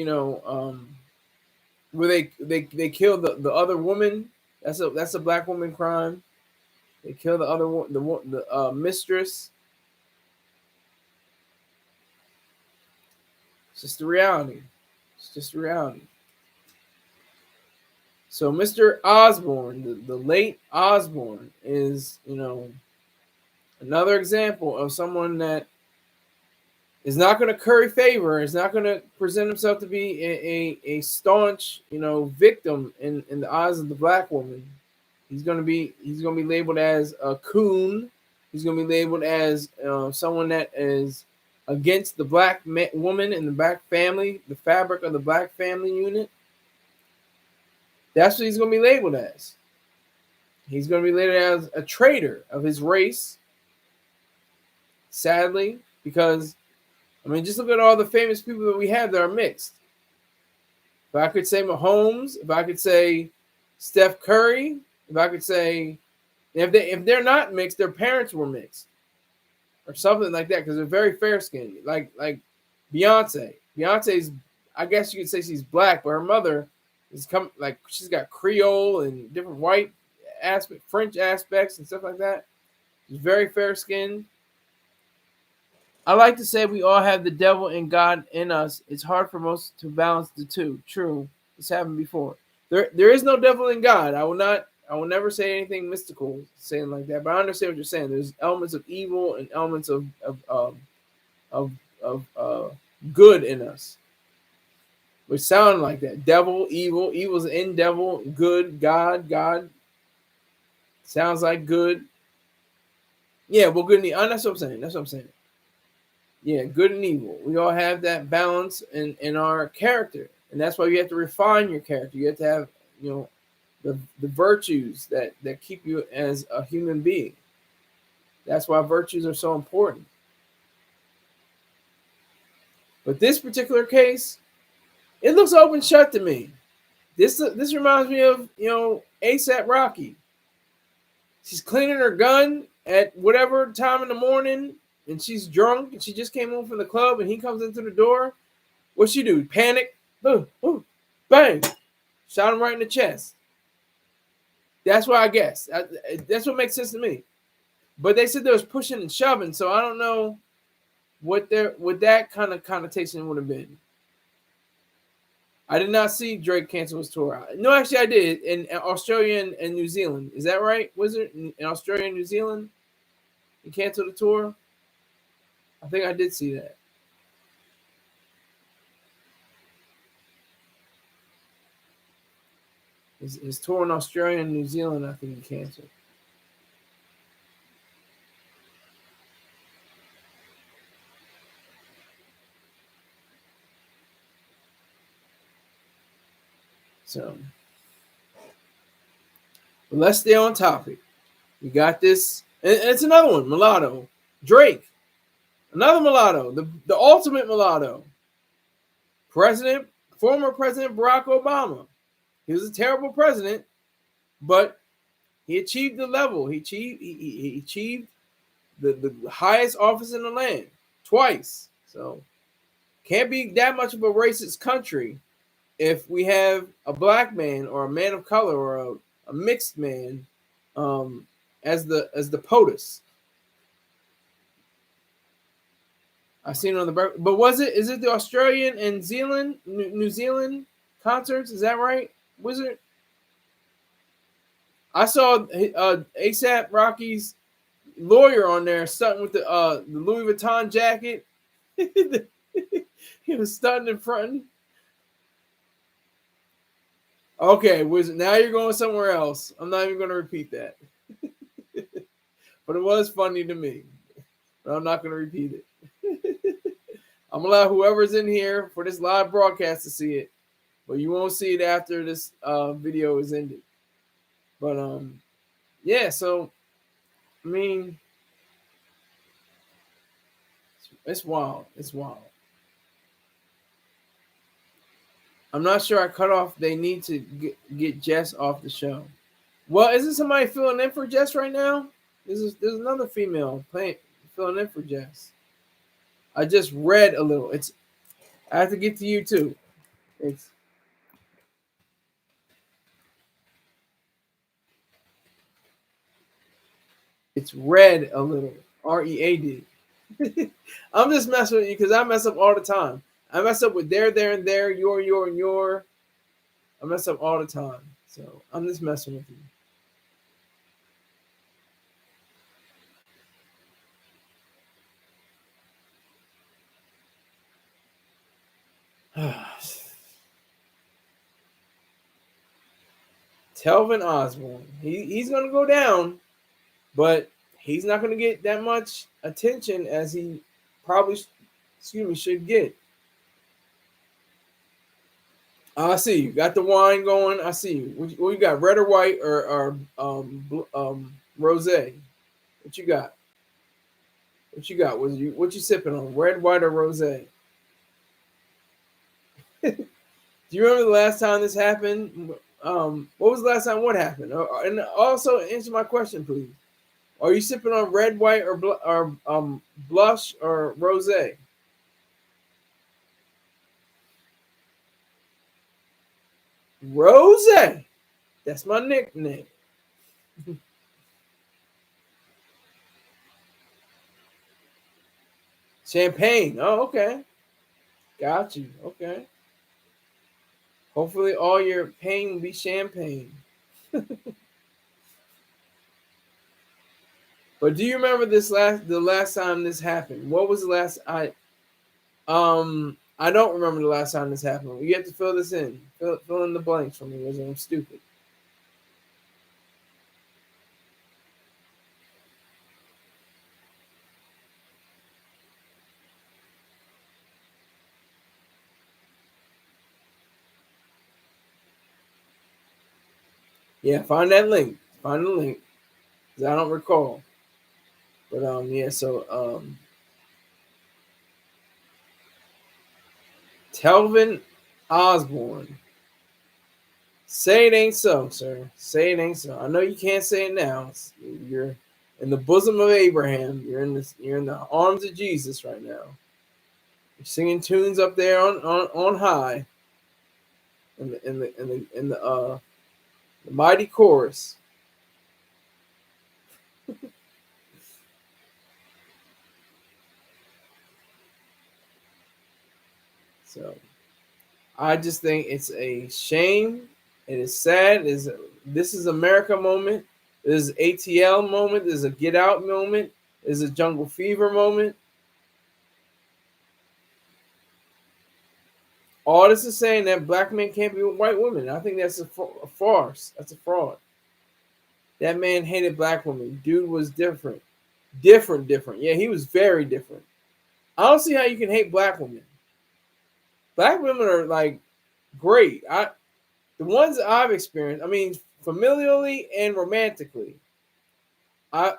where they kill the other woman. That's a black woman crime. They kill the other one, the mistress. It's just the reality. It's just reality. So Mr. Osborne, the late Osborne, is another example of someone that is not going to curry favor, is not going to present himself to be a staunch, victim in the eyes of the black woman. He's going to be labeled as a coon. He's going to be labeled as someone that is against the black woman and the black family, the fabric of the black family unit. That's what he's going to be labeled as. He's going to be labeled as a traitor of his race. Sadly, because just look at all the famous people that we have that are mixed. If I could say Mahomes, if I could say Steph Curry, if I could say, if they're not mixed, their parents were mixed, or something like that, because they're very fair skinned. Like Beyonce. Beyonce's, I guess you could say she's black, but her mother is she's got Creole and different white French aspects and stuff like that. She's very fair skinned. I like to say we all have the devil and God in us. It's hard for most to balance the two. True. It's happened before. There is no devil in God. I will never say anything mystical saying like that, but I understand what you're saying. There's elements of evil and elements of good in us, which sound like that. Devil, evil's in devil, good, God. Sounds like good. Yeah, well, good and evil. That's what I'm saying. Yeah, good and evil. We all have that balance in our character, And that's why you have to refine your character. You have to have, the virtues that keep you as a human being. That's why virtues are so important. But this particular case, it looks open shut to me. This reminds me of, ASAP Rocky. She's cleaning her gun at whatever time in the morning, and she's drunk, and she just came home from the club, and he comes into the door. What's she do? Panic? Boom, boom, bang! Shot him right in the chest. That's what I guess. That's what makes sense to me. But they said there was pushing and shoving, so I don't know what that kind of connotation would have been. I did not see Drake cancel his tour. No, actually, I did in Australia and New Zealand. Is that right? Was it in Australia and New Zealand? He canceled the tour. I think I did see that. His tour in Australia and New Zealand, I think he canceled. So, but let's stay on topic. We got this. And it's another one, mulatto. Drake. Another mulatto. The ultimate mulatto. Former President Barack Obama. He was a terrible president, but he achieved the level. He achieved the highest office in the land twice. So can't be that much of a racist country if we have a black man or a man of color or a mixed man as the POTUS. I seen it on the but is it the Australian and New Zealand concerts? Is that right? Was it? I saw ASAP Rocky's lawyer on there stunting with the Louis Vuitton jacket. He was stunting in front. Okay, now you're going somewhere else. I'm not even going to repeat that. But it was funny to me. But I'm not going to repeat it. I'm going to allow whoever's in here for this live broadcast to see it. But you won't see it after this video is ended. But, yeah, so, I mean, it's wild. It's wild. I'm not sure I cut off. They need to get Jess off the show. Well, isn't somebody filling in for Jess right now? There's another female filling in for Jess. I just read a little. I have to get to you too. It's red a little. READ. I'm just messing with you because I mess up all the time. I mess up with there, and there, your, and your. I mess up all the time. So I'm just messing with you. Telvin Osborne. He's going to go down, but he's not going to get that much attention as he probably, should get. I see you got the wine going. I see you. What you got? Red or white or rosé? What you got? What you got? What you sipping on? Red, white, or rosé? Do you remember the last time this happened? What was the last time? What happened? And also answer my question, please. Are you sipping on red, white, or blush or rosé? Rosé. That's my nickname. Champagne. Oh, okay. Got you. Okay. Hopefully all your pain will be champagne. But do you remember the last time this happened? What was the last I don't remember the last time this happened. You have to fill this in. Fill in the blanks for me because I'm stupid. Yeah, find that link. Find the link. 'Cause I don't recall. But yeah, so Telvin Osborne. Say it ain't so, sir. Say it ain't so. I know you can't say it now. You're in the bosom of Abraham. You're in the arms of Jesus right now. You're singing tunes up there on high. The mighty chorus. So I just think it's a shame. It is sad. This is America moment. This is ATL moment. This is a Get Out moment. This is a Jungle Fever moment. All this is saying that black men can't be with white women. I think that's a farce. That's a fraud. That man hated black women. Dude was different. Different. Yeah, he was very different. I don't see how you can hate black women. Black women are like great. The ones that I've experienced, I mean, familially and romantically. My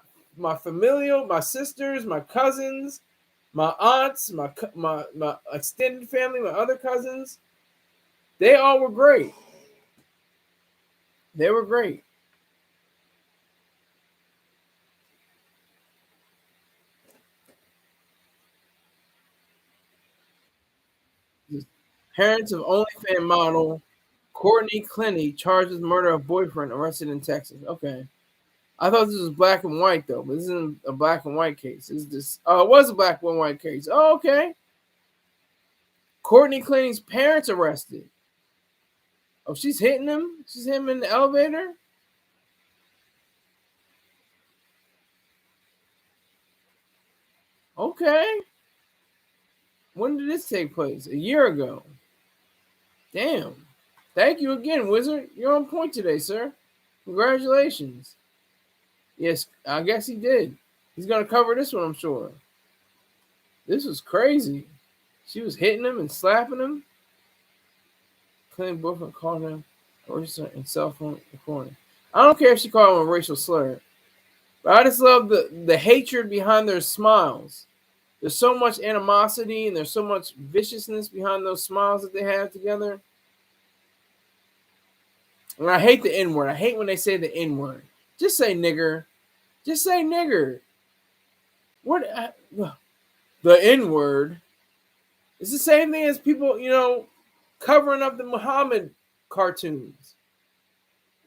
familial, my sisters, my cousins, my aunts, my extended family, my other cousins, they all were great. They were great. The parents of OnlyFans model Courtney Clenny charged with murder of boyfriend arrested in Texas. Okay. I thought this was black and white though, but this isn't a black and white case. It was a black and white case. Oh, okay. Courtney Clenny's parents arrested. Oh, she's hitting him? She's hitting him in the elevator? Okay. When did this take place? A year ago. Damn. Thank you again, Wizard. You're on point today, sir. Congratulations. Yes, I guess he did. He's going to cover this one, I'm sure. This was crazy. She was hitting him and slapping him. Claiming boyfriend called him and cell phone recording. I don't care if she called him a racial slur, but I just love the hatred behind their smiles. There's so much animosity and there's so much viciousness behind those smiles that they have together. And I hate the N word. I hate when they say the N word. Just say nigger. Just say nigger. What? The N word. It's the same thing as people, covering up the Muhammad cartoons.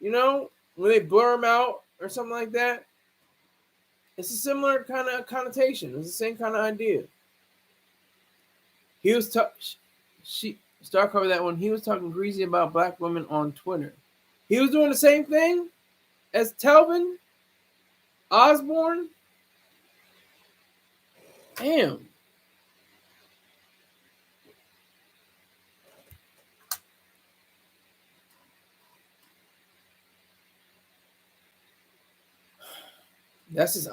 When they blur them out or something like that. It's a similar kind of connotation. It's the same kind of idea. He was she Star covered that one. He was talking greasy about black women on Twitter. He was doing the same thing as Telvin Osborne. Damn. That's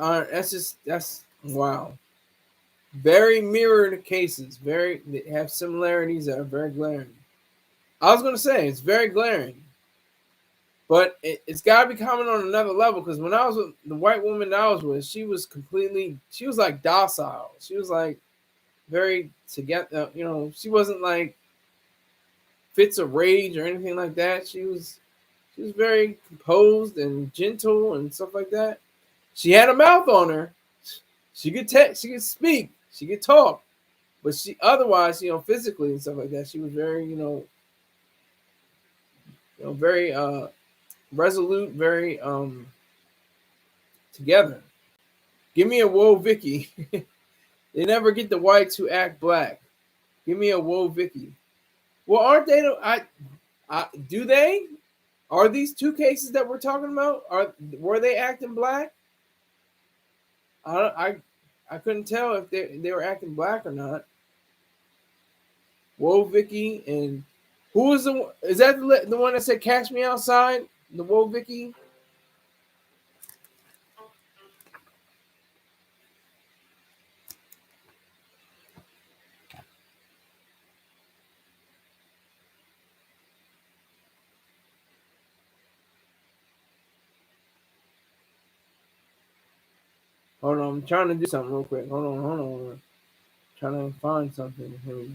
wow. Very mirrored cases. They have similarities that are very glaring. I was gonna say it's very glaring. But it's got to be coming on another level because when I was with the white woman that I was with, she was like docile. She was like very together. She wasn't like fits of rage or anything like that. She was very composed and gentle and stuff like that. She had a mouth on her. She could she could speak, she could talk, but she otherwise, physically and stuff like that, she was very, very resolute, very together. Give me a whoa Vicky. They never get the whites who act black. Give me a whoa Vicky. Well, aren't they? Do they? Are these two cases that we're talking about? Were they acting black? I couldn't tell if they were acting black or not. Whoa Vicky and who is is that the one that said "Catch Me Outside"? The Whoa Vicky. Hold on, I'm trying to do something real quick. Hold on. Trying to find something. Here we go.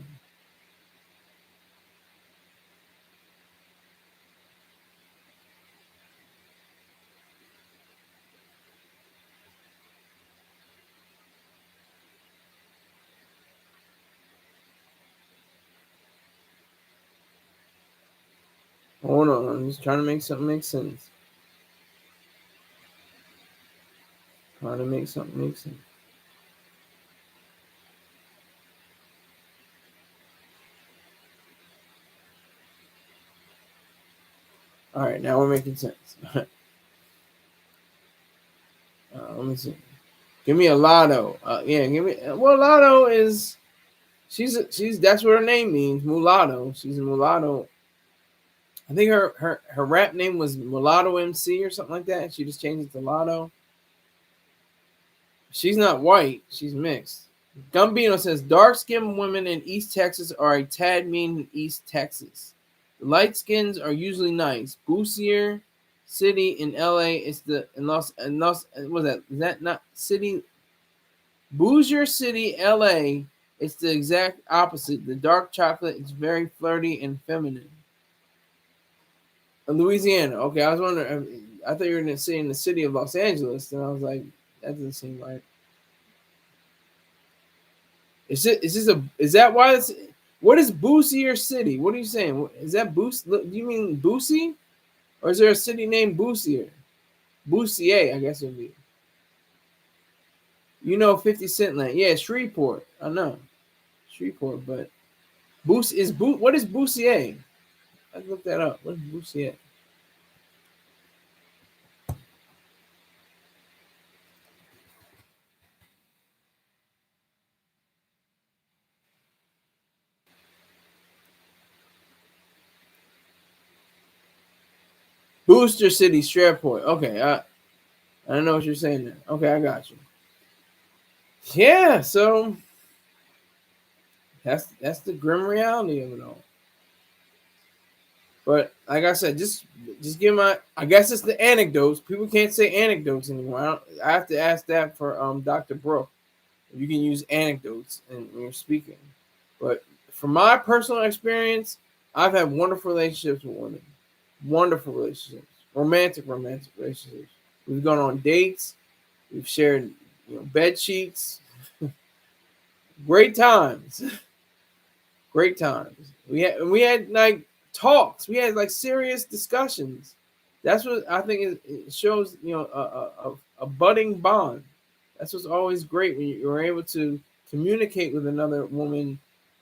Hold on, I'm just trying to make something make sense. Trying to make something make sense. All right, now we're making sense. Let me see. Give me a Lotto. Yeah, give me. Well, Lotto is she's that's what her name means, mulatto. She's a mulatto. I think her rap name was Mulatto MC or something like that. She just changed it to Lotto. She's not white. She's mixed. Gumbino says dark-skinned women in East Texas are a tad mean in East Texas. The light skins are usually nice. Boussier City in LA is the in Los what is that not city? Boussier City, LA. It's the exact opposite. The dark chocolate is very flirty and feminine. Louisiana. Okay, I was wondering. I thought you were going to say in the city of Los Angeles, and I was like, that doesn't seem right. Is that why it's what is Boussier City? What are you saying? Is that Boost? Do you mean Boosie? Or is there a city named Boussier? Boussier, I guess it would be. 50 Cent land. Yeah, Shreveport. I know. Shreveport, but what is Boussier? Let's look that up. What is Boussier? Booster City, Shreveport. Okay, I don't know what you're saying there. Okay, I got you. Yeah, so that's the grim reality of it all. But like I said, just give I guess it's the anecdotes. People can't say anecdotes anymore. I have to ask that for Dr. Brooke. You can use anecdotes when you're speaking. But from my personal experience, I've had wonderful relationships with women. Wonderful relationships. Romantic relationships. We've gone on dates. We've shared bed sheets. Great times. Great times. We had like talks. We had like serious discussions. That's what I think it shows. A budding bond. That's what's always great when you're able to communicate with another woman,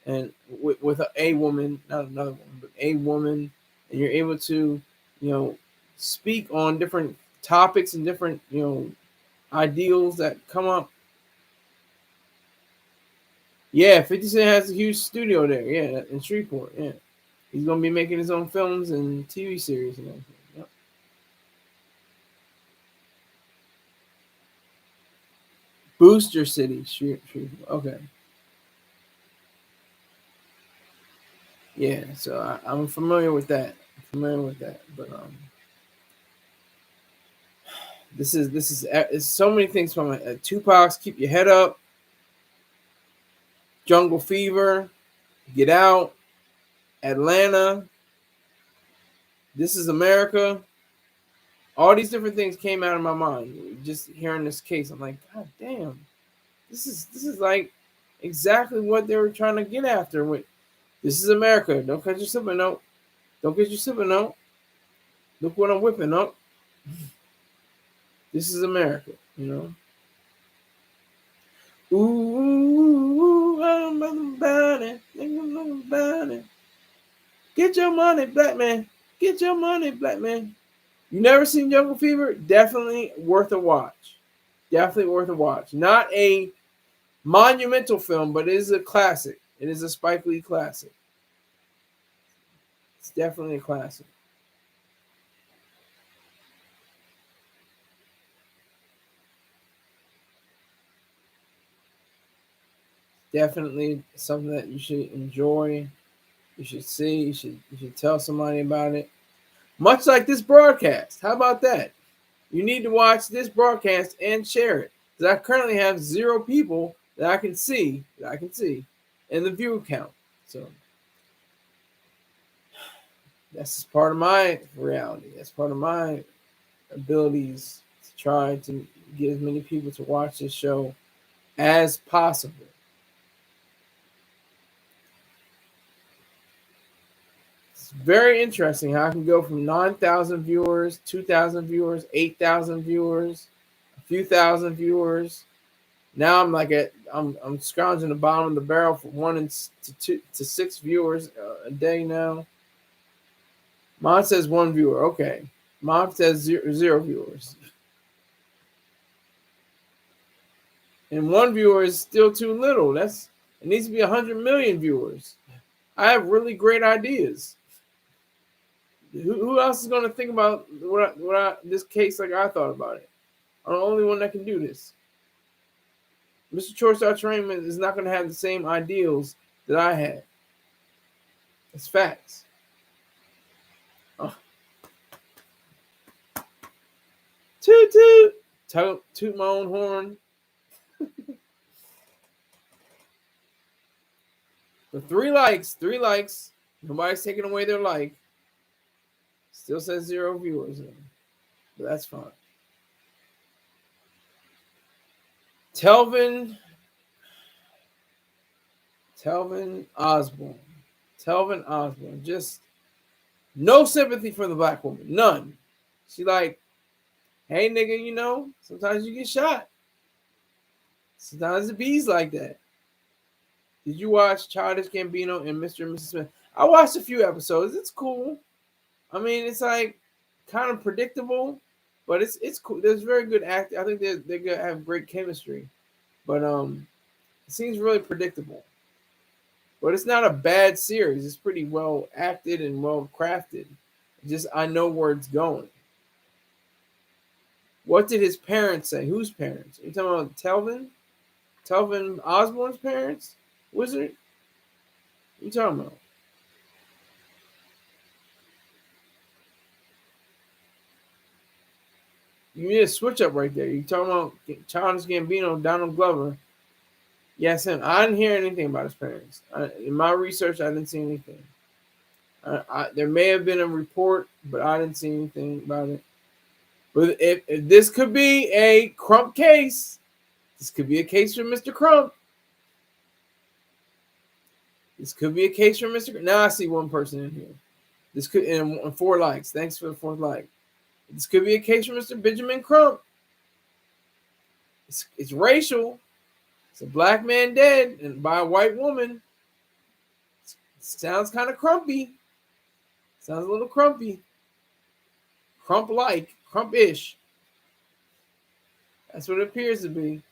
and with a woman, not another woman, but a woman, and you're able to speak on different topics and different ideals that come up. Yeah, 50 Cent has a huge studio there. Yeah, in Shreveport. Yeah, he's gonna be making his own films and TV series and everything. Yep. Booster City, Shreveport. Okay. Yeah, so I'm familiar with that. But this is it's so many things from Tupac's "Keep Your Head Up," Jungle Fever, Get Out, Atlanta, This Is America. All these different things came out of my mind just hearing this case. I'm like, God damn, this is like exactly what they were trying to get after with "This Is America." Don't cut your slipper note. Don't get your slipper note. Look what I'm whipping up. This is America, Ooh, I'm about it. Think about it. Get your money, black man. Get your money, black man. You never seen Jungle Fever? Definitely worth a watch. Definitely worth a watch. Not a monumental film, but it is a classic. It is a Spike Lee classic. It's definitely a classic. Definitely something that you should enjoy. You should see. You should tell somebody about it. Much like this broadcast. How about that? You need to watch this broadcast and share it. Because I currently have 0 people that I can see in the view count. So that's just part of my reality. That's part of my abilities to try to get as many people to watch this show as possible. It's very interesting how I can go from 9,000 viewers, 2,000 viewers, 8,000 viewers, a few thousand viewers. Now I'm like I'm scrounging the bottom of the barrel for 1 to 6 viewers a day now. Mine says 1 viewer. Okay. Mine says 0 viewers. And 1 viewer is still too little. It needs to be 100 million viewers. I have really great ideas. Who else is going to think about this case like I thought about it? I'm the only one that can do this. Mr. Chorstar Trainman is not going to have the same ideals that I had. It's facts. Oh. Toot toot. Toot my own horn. For 3 likes. Nobody's taking away their like. Still says 0 viewers. But that's fine. Telvin Osborne. Just no sympathy for the black woman. None. She like, hey, nigga, sometimes you get shot. Sometimes it bees like that. Did you watch Childish Gambino and Mr. and Mrs. Smith? I watched a few episodes. It's cool. I mean, it's like kind of predictable, but it's cool. There's very good acting. I think they're gonna have great chemistry, but it seems really predictable. But it's not a bad series. It's pretty well acted and well crafted. Just I know where it's going. What did his parents say? Whose parents? Are you talking about Telvin? Telvin Osborne's parents? Wizard? What are you talking about? You need a switch up right there. You talking about Childish Gambino, Donald Glover? Yes, him. I didn't hear anything about his parents. In my research, I didn't see anything. There may have been a report, but I didn't see anything about it. But if this could be a Crump case, this could be a case for Mr. Crump. This could be a case for Mr. Now I see 1 person in here. This could and 4 likes. Thanks for the 4th like. This could be a case for Mr. Benjamin Crump. It's racial. It's a black man dead and by a white woman. It sounds kind of crumpy. Sounds a little crumpy. Crump-like. Crump-ish. That's what it appears to be.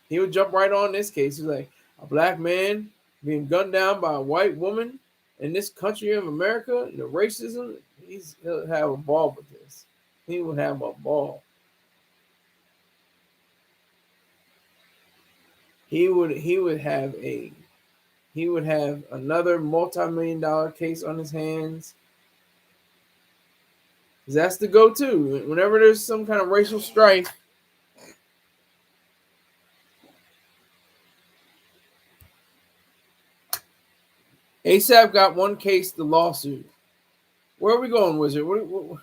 He would jump right on this case. He's like, a black man being gunned down by a white woman in this country of America, the racism, he'll have a ball with this. He would have a ball. He would have another multi-million-dollar case on his hands. That's the go-to. Whenever there's some kind of racial strife, ASAP got 1 case, the lawsuit. Where are we going, Wizard? What,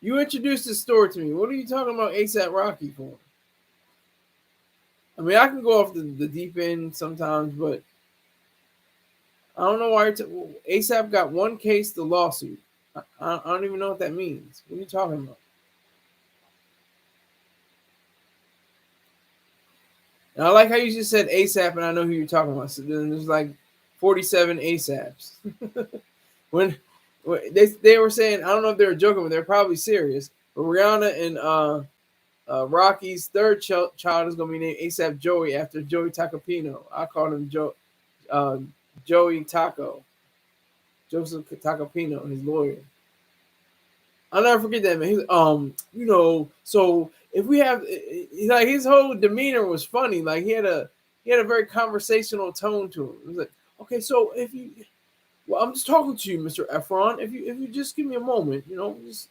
you introduced this story to me. What are you talking about ASAP Rocky for? I mean, I can go off the deep end sometimes, but I don't know why ASAP got 1 case, the lawsuit. I don't even know what that means. What are you talking about? And I like how you just said ASAP, and I know who you're talking about. So then there's like 47 ASAPs. when they were saying, I don't know if they were joking, but they're probably serious. But Rihanna and Rocky's 3rd child is going to be named ASAP Joey after Joey Tacopino. I call him Joey Taco. Joseph Tacopino, his lawyer. I'll never forget that, man. He's so if we have like his whole demeanor was funny. Like he had a very conversational tone to him. It was like, okay, so I'm just talking to you, Mr. Efron. If you just give me a moment, just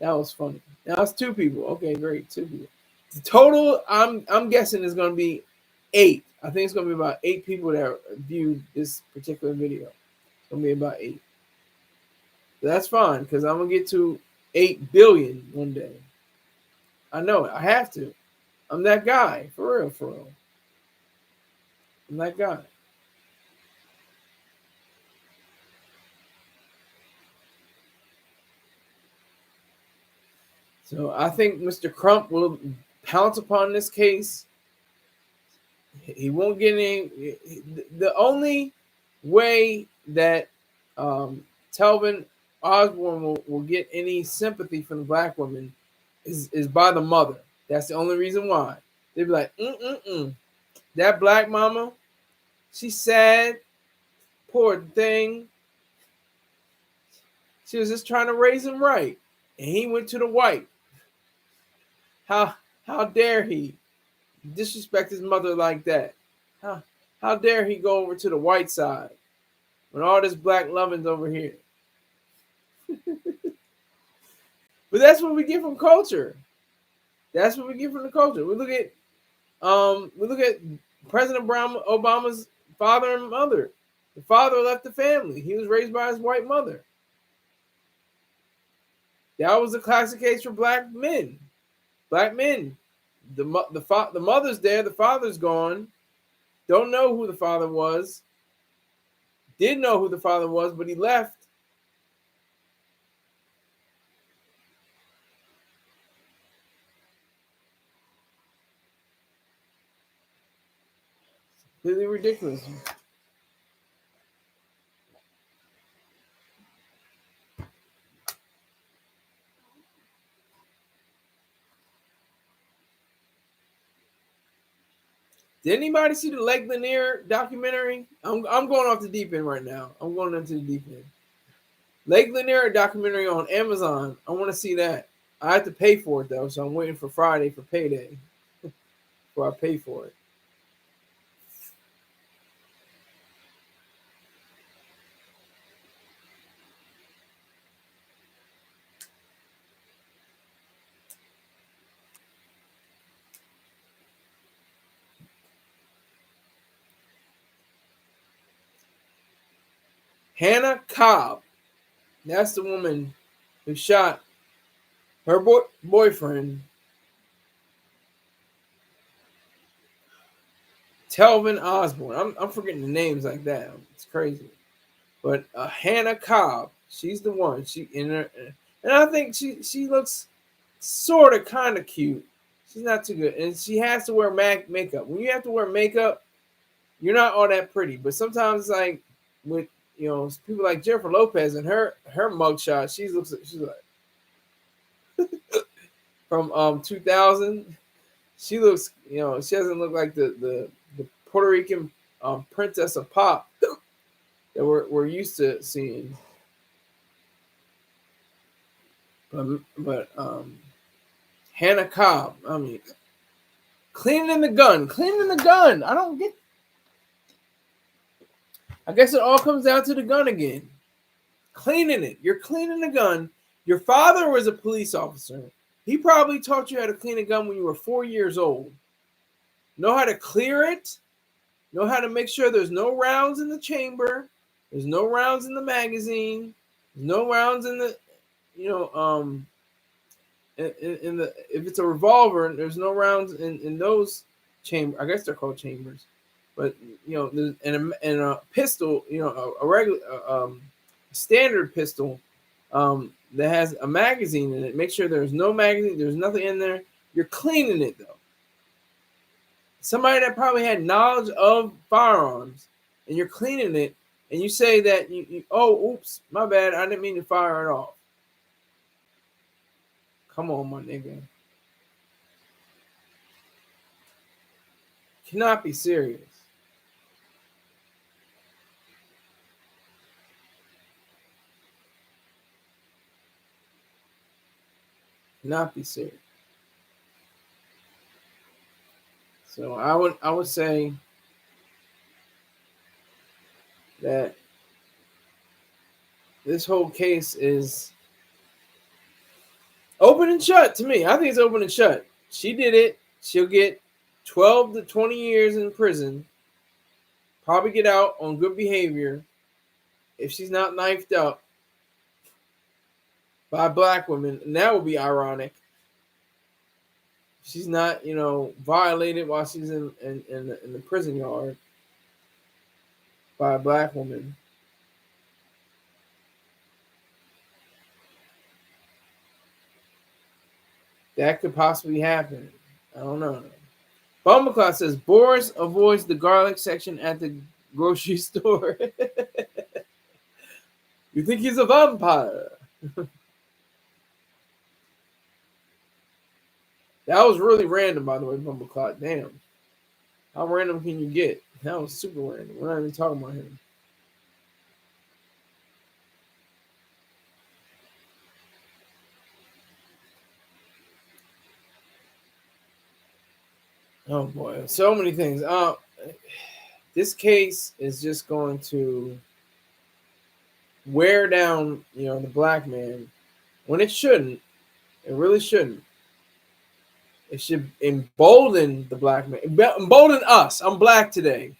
That was funny. Now it's 2 people. Okay, great, 2 people. The total, I'm guessing is going to be 8. I think it's going to be about 8 people that viewed this particular video. It's going to be about 8. So that's fine because I'm going to get to 8 billion one day. I know it. I have to. I'm that guy. For real, for real. I'm that guy. So I think Mr. Crump will pounce upon this case. He won't get any. The only way that Telvin Osborne will get any sympathy from the black women is by the mother. That's the only reason why. They'd be like, that black mama, she's sad, poor thing. She was just trying to raise him right, and he went to the white. How dare he disrespect his mother like that? How dare he go over to the white side when all this black loving's over here? But that's what we get from culture. That's what we get from the culture. We look at President Obama's father and mother. The father left the family. He was raised by his white mother. That was a classic case for black men. Black men. The mother's there. The father's gone. Don't know who the father was. Did know who the father was, but he left. Completely ridiculous. Did anybody see the Lake Lanier documentary? I'm going off the deep end right now. I'm going into the deep end. Lake Lanier documentary on Amazon. I want to see that. I have to pay for it though, so I'm waiting for Friday for payday before I pay for it. Hannah Cobb. That's the woman who shot her boyfriend, Telvin Osborne. I'm forgetting the names like that. It's crazy. But Hannah Cobb, she's the one. And I think she looks sort of kind of cute. She's not too good, and she has to wear makeup. When you have to wear makeup, you're not all that pretty. But sometimes, like with people like Jennifer Lopez and her mugshot, she's like from 2000. She looks, she doesn't look like the Puerto Rican princess of pop that we're used to seeing. But Hannah Cobb, I mean, cleaning the gun. I don't get. I guess it all comes down to the gun again. Cleaning it. You're cleaning the gun. Your father was a police officer. He probably taught you how to clean a gun when you were 4 years old. Know how to clear it. Know how to make sure there's no rounds in the chamber. There's no rounds in the magazine. There's no rounds in the, in the, if it's a revolver, there's no rounds in those chambers. I guess they're called chambers. But, and a pistol, a regular, standard pistol that has a magazine in it. Make sure there's no magazine. There's nothing in there. You're cleaning it, though. Somebody that probably had knowledge of firearms, and you're cleaning it, and you say that oops, my bad, I didn't mean to fire it off. Come on, my nigga. Cannot be serious. Cannot be serious. So I would say that this whole case is open and shut to me. I think it's open and shut. She did it. She'll get 12 to 20 years in prison. Probably get out on good behavior if she's not knifed up by black women. And that would be ironic. She's not, violated while she's in the prison yard by a black woman. That could possibly happen. I don't know. Bumbleclaw says Boris avoids the garlic section at the grocery store. You think he's a vampire? That was really random, by the way, Bumbleclaw. Damn. How random can you get? That was super random. We're not even talking about him. Oh boy, so many things. This case is just going to wear down, the black man when it shouldn't. It really shouldn't. It should embolden the black man. Embolden us. I'm black today.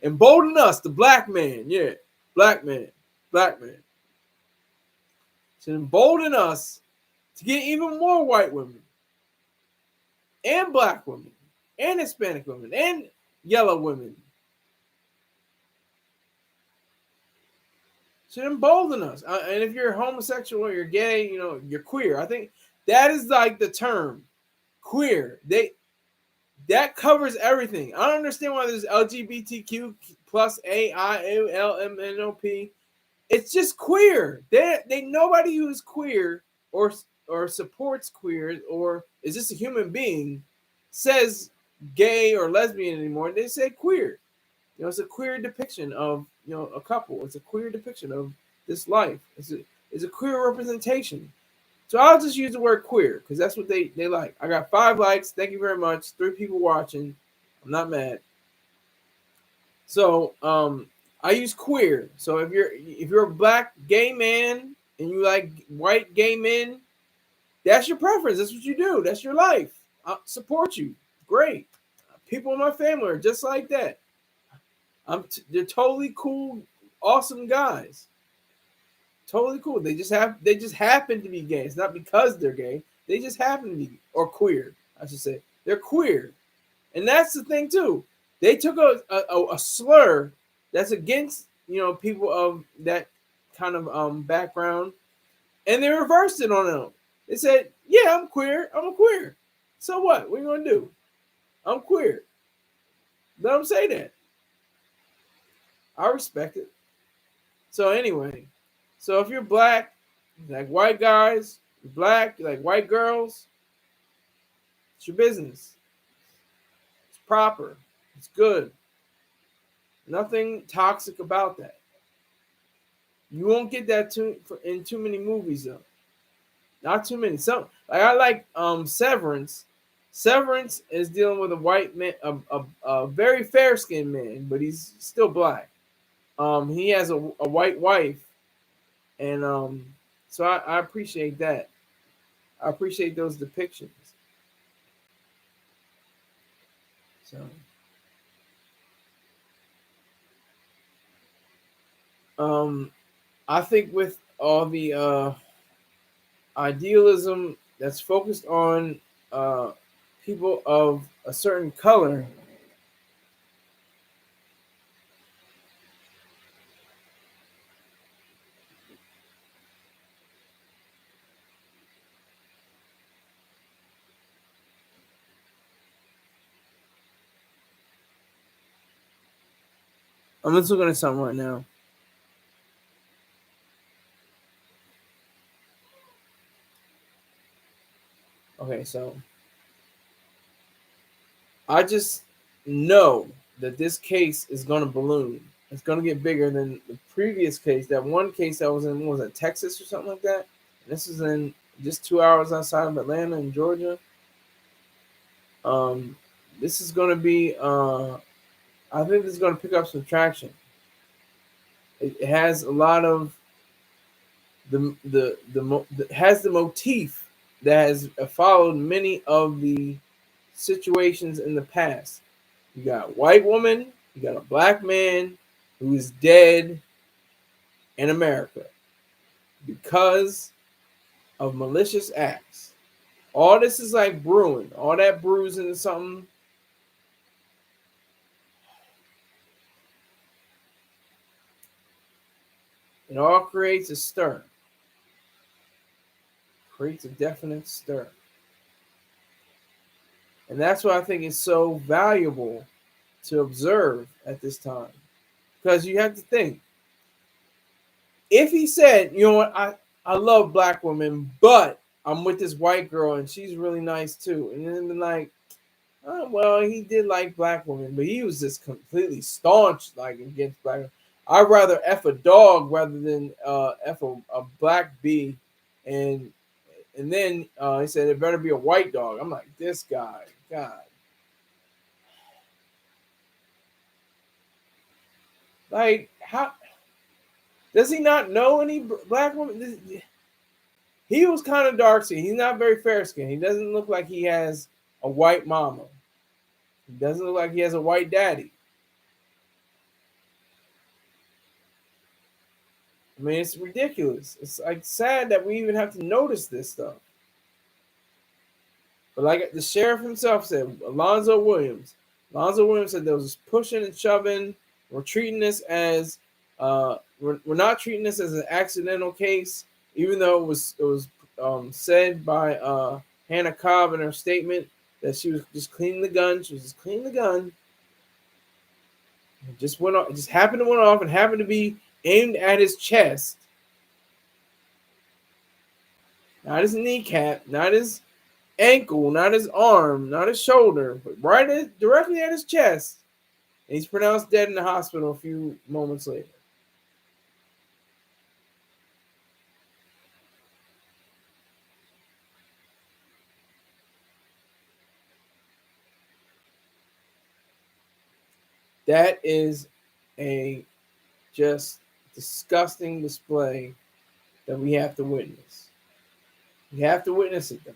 Embolden us, the black man. Yeah, black man. Black man. It should embolden us to get even more white women and black women and Hispanic women and yellow women. Should embolden us. And if you're homosexual or you're gay, you're queer. I think that is like the term. Queer. That covers everything. I don't understand why there's LGBTQ plus AILMNOP. It's just queer. They nobody who's queer or supports queer or is just a human being says gay or lesbian anymore. They say queer. It's a queer depiction of a couple. It's a queer depiction of this life. It's a queer representation. So I'll just use the word queer because that's what they like. I got 5 likes. Thank you very much. 3 people watching. I'm not mad. So I use queer. So if you're a black gay man and you like white gay men, that's your preference. That's what you do. That's your life. I support you. Great. People in my family are just like that. They're totally cool, awesome guys. Totally cool. They just happen to be gay. It's not because they're gay. They just happen to be, or queer, I should say. They're queer. And that's the thing too. They took a slur that's against, people of that kind of background, and they reversed it on them. They said, yeah, I'm queer. I'm a queer. So what? What are you gonna do? I'm queer. Let them say that. I respect it. So anyway, so if you're black, you like white guys, you're black, you like white girls, it's your business. It's proper. It's good. Nothing toxic about that. You won't get that in too many movies though. Not too many. I like Severance. Severance is dealing with a white man, a very fair-skinned man, but he's still black. He has a white wife, and so I appreciate that. I appreciate those depictions. So, I think with all the idealism that's focused on people of a certain color, I'm just looking at something right now. Okay, so I just know that this case is going to balloon. It's going to get bigger than the previous case. That one case that was in, what was it, Texas or something like that? And this is in just 2 hours outside of Atlanta in Georgia. This is going to be, I think this is going to pick up some traction. It has a lot of has the motif that has followed many of the situations in the past. You got a white woman, you got a black man who is dead in America because of malicious acts. All this is like brewing. All that brews into something. It all creates a stir. Creates a definite stir. And that's why I think it's so valuable to observe at this time. Because you have to think, if he said, you know what, I love black women, but I'm with this white girl and she's really nice too. And then been like, oh, well, he did like black women, but he was just completely staunch like against black women. I'd rather F a dog rather than F a black bee. And then he said it better be a white dog. I'm like, this guy, God. Like, how does he not know any black women? He was kind of dark skinned. He's not very fair skinned. He doesn't look like he has a white mama. He doesn't look like he has a white daddy. I mean, it's ridiculous. It's like sad that we even have to notice this stuff. But like the sheriff himself said, Alonzo Williams said there was pushing and shoving. We're treating this as we're not treating this as an accidental case, even though it was said by Hannah Cobb in her statement that she was just cleaning the gun. She was just cleaning the gun. It just went off. It just happened to went off and happened to be aimed at his chest, not his kneecap, not his ankle, not his arm, not his shoulder, but directly at his chest. And he's pronounced dead in the hospital a few moments later. That is a just disgusting display that we have to witness. We have to witness it, though.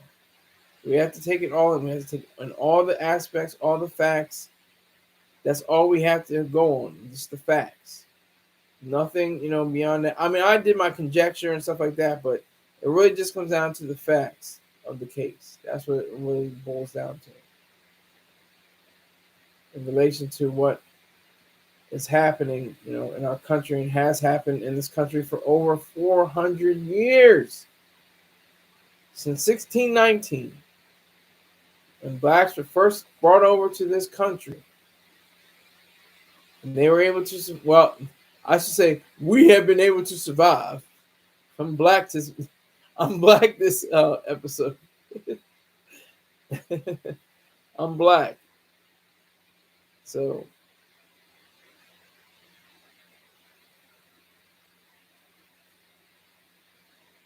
We have to take it all in. We have to take in all the aspects, all the facts. That's all we have to go on, just the facts. Nothing, beyond that. I mean, I did my conjecture and stuff like that, but it really just comes down to the facts of the case. That's what it really boils down to. In relation to what is happening, in our country and has happened in this country for over 400 years. Since 1619, when blacks were first brought over to this country. And they were able to, well, I should say, we have been able to survive. I'm black this episode. I'm black. So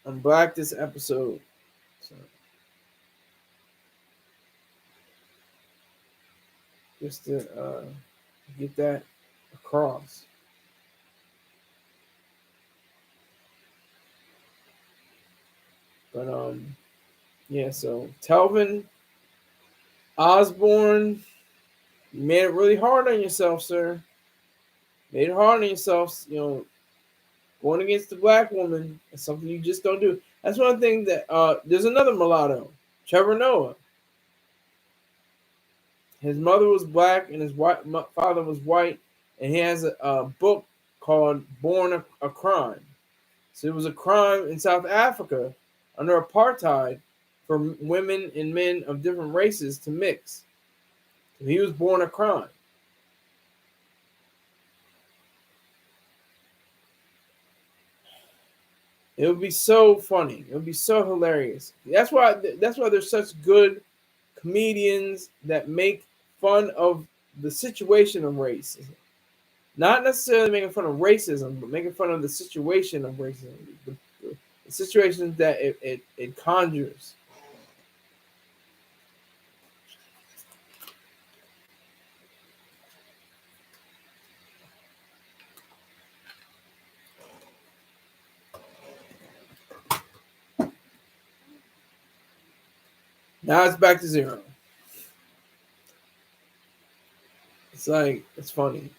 I'm black this episode. So just to get that across. But yeah, so Telvin, Osborne, you made it really hard on yourself, sir. Made it hard on yourself, going against the black woman is something you just don't do. That's one thing that there's another mulatto, Trevor Noah. His mother was black and his father was white, and he has a book called Born a Crime. So it was a crime in South Africa under apartheid for women and men of different races to mix. So he was born a crime. It would be so funny. It would be so hilarious. That's why there's such good comedians that make fun of the situation of racism. Not necessarily making fun of racism, but making fun of the situation of racism. The situations that it conjures. Now it's back to 0. It's like, it's funny.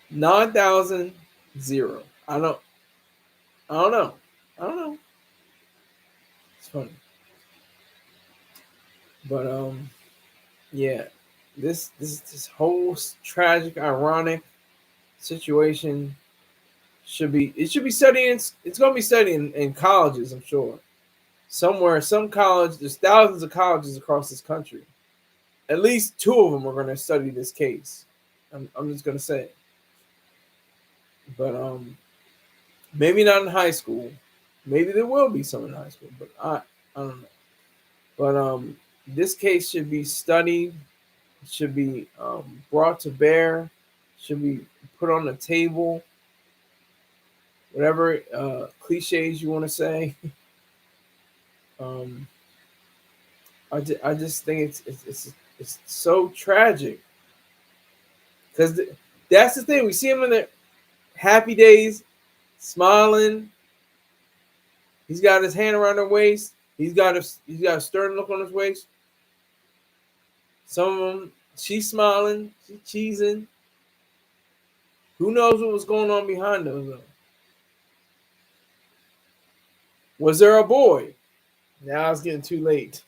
9,000, 0. I don't know. It's funny. But yeah, this whole tragic, ironic situation should be studying. It's going to be studying in colleges, I'm sure. Somewhere, some college. There's thousands of colleges across this country. At least 2 of them are going to study this case. I'm just going to say. But maybe not in high school. Maybe there will be some in high school, but I don't know. But this case should be studied, should be brought to bear, should be put on the table. Whatever cliches you want to say. I just think it's so tragic, because that's the thing. We see him in the happy days, smiling. He's got his hand around her waist. He's got a stern look on his waist. Some of them, she's smiling, she's cheesing. Who knows what was going on behind those though? Was there a boy? Now it's getting too late.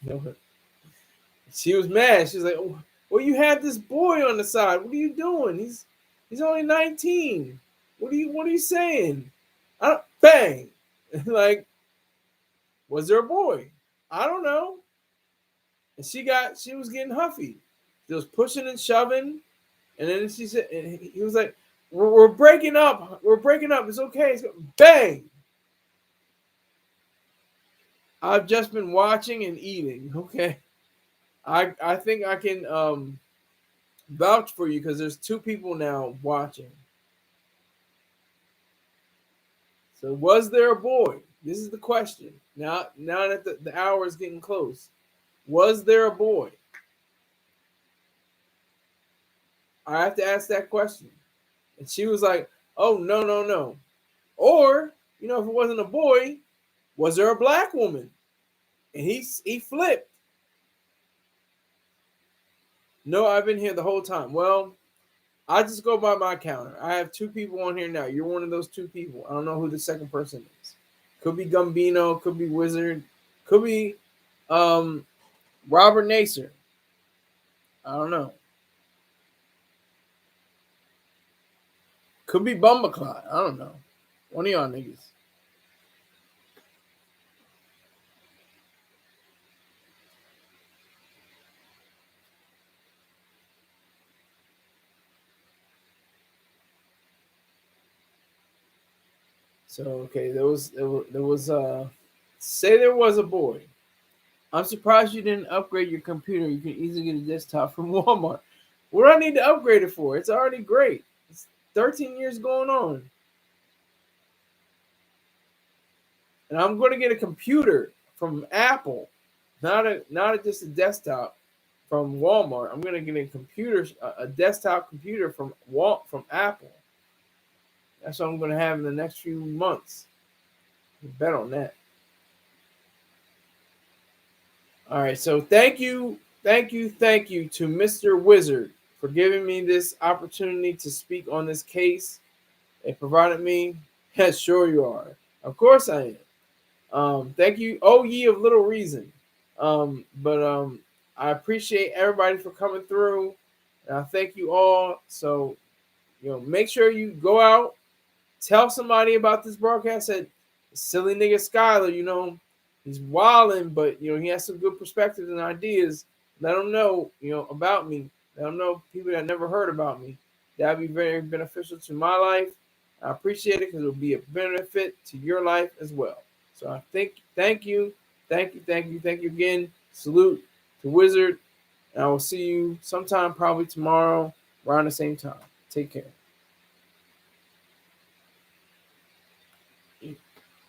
She was mad. She's like, oh, well, you had this boy on the side. What are you doing? He's only 19. What are you saying? Bang. Like, was there a boy? I don't know. And she was getting huffy. She was pushing and shoving. And then she said, and he was like, we're breaking up. We're breaking up. It's okay. Bang. I've just been watching and eating. Okay. I think I can vouch for you, because there's 2 people now watching. So was there a boy? This is the question. Now that the hour is getting close. Was there a boy? I have to ask that question. And she was like, oh, no. Or, if it wasn't a boy, was there a black woman? And he flipped. No, I've been here the whole time. Well, I just go by my counter. I have 2 people on here now. You're one of those 2 people. I don't know who the second person is. Could be Gumbino, could be Wizard, could be Robert Nacer. I don't know. Could be Bumbaclot. I don't know. One of y'all niggas. So okay, there was say there was a boy. I'm surprised you didn't upgrade your computer. You can easily get a desktop from Walmart. What do I need to upgrade it for? It's already great. It's 13 years going on. And I'm going to get a computer from Apple, not just a desktop from Walmart. I'm going to get a desktop computer from Apple. That's what I'm going to have in the next few months. You bet on that. All right, so thank you to Mr. Wizard for giving me this opportunity to speak on this case. It provided me. Yes, sure you are. Of course I am. Thank you, oh ye of little reason. But I appreciate everybody for coming through, and I thank you all. So, make sure you go out, tell somebody about this broadcast. That silly nigga Skyler, he's wilding, but he has some good perspectives and ideas. Let them know, about me. Let them know people that never heard about me. That'd be very beneficial to my life. I appreciate it, because it'll be a benefit to your life as well. So I thank you again. Salute to Wizard, and I will see you sometime, probably tomorrow, around the same time. Take care.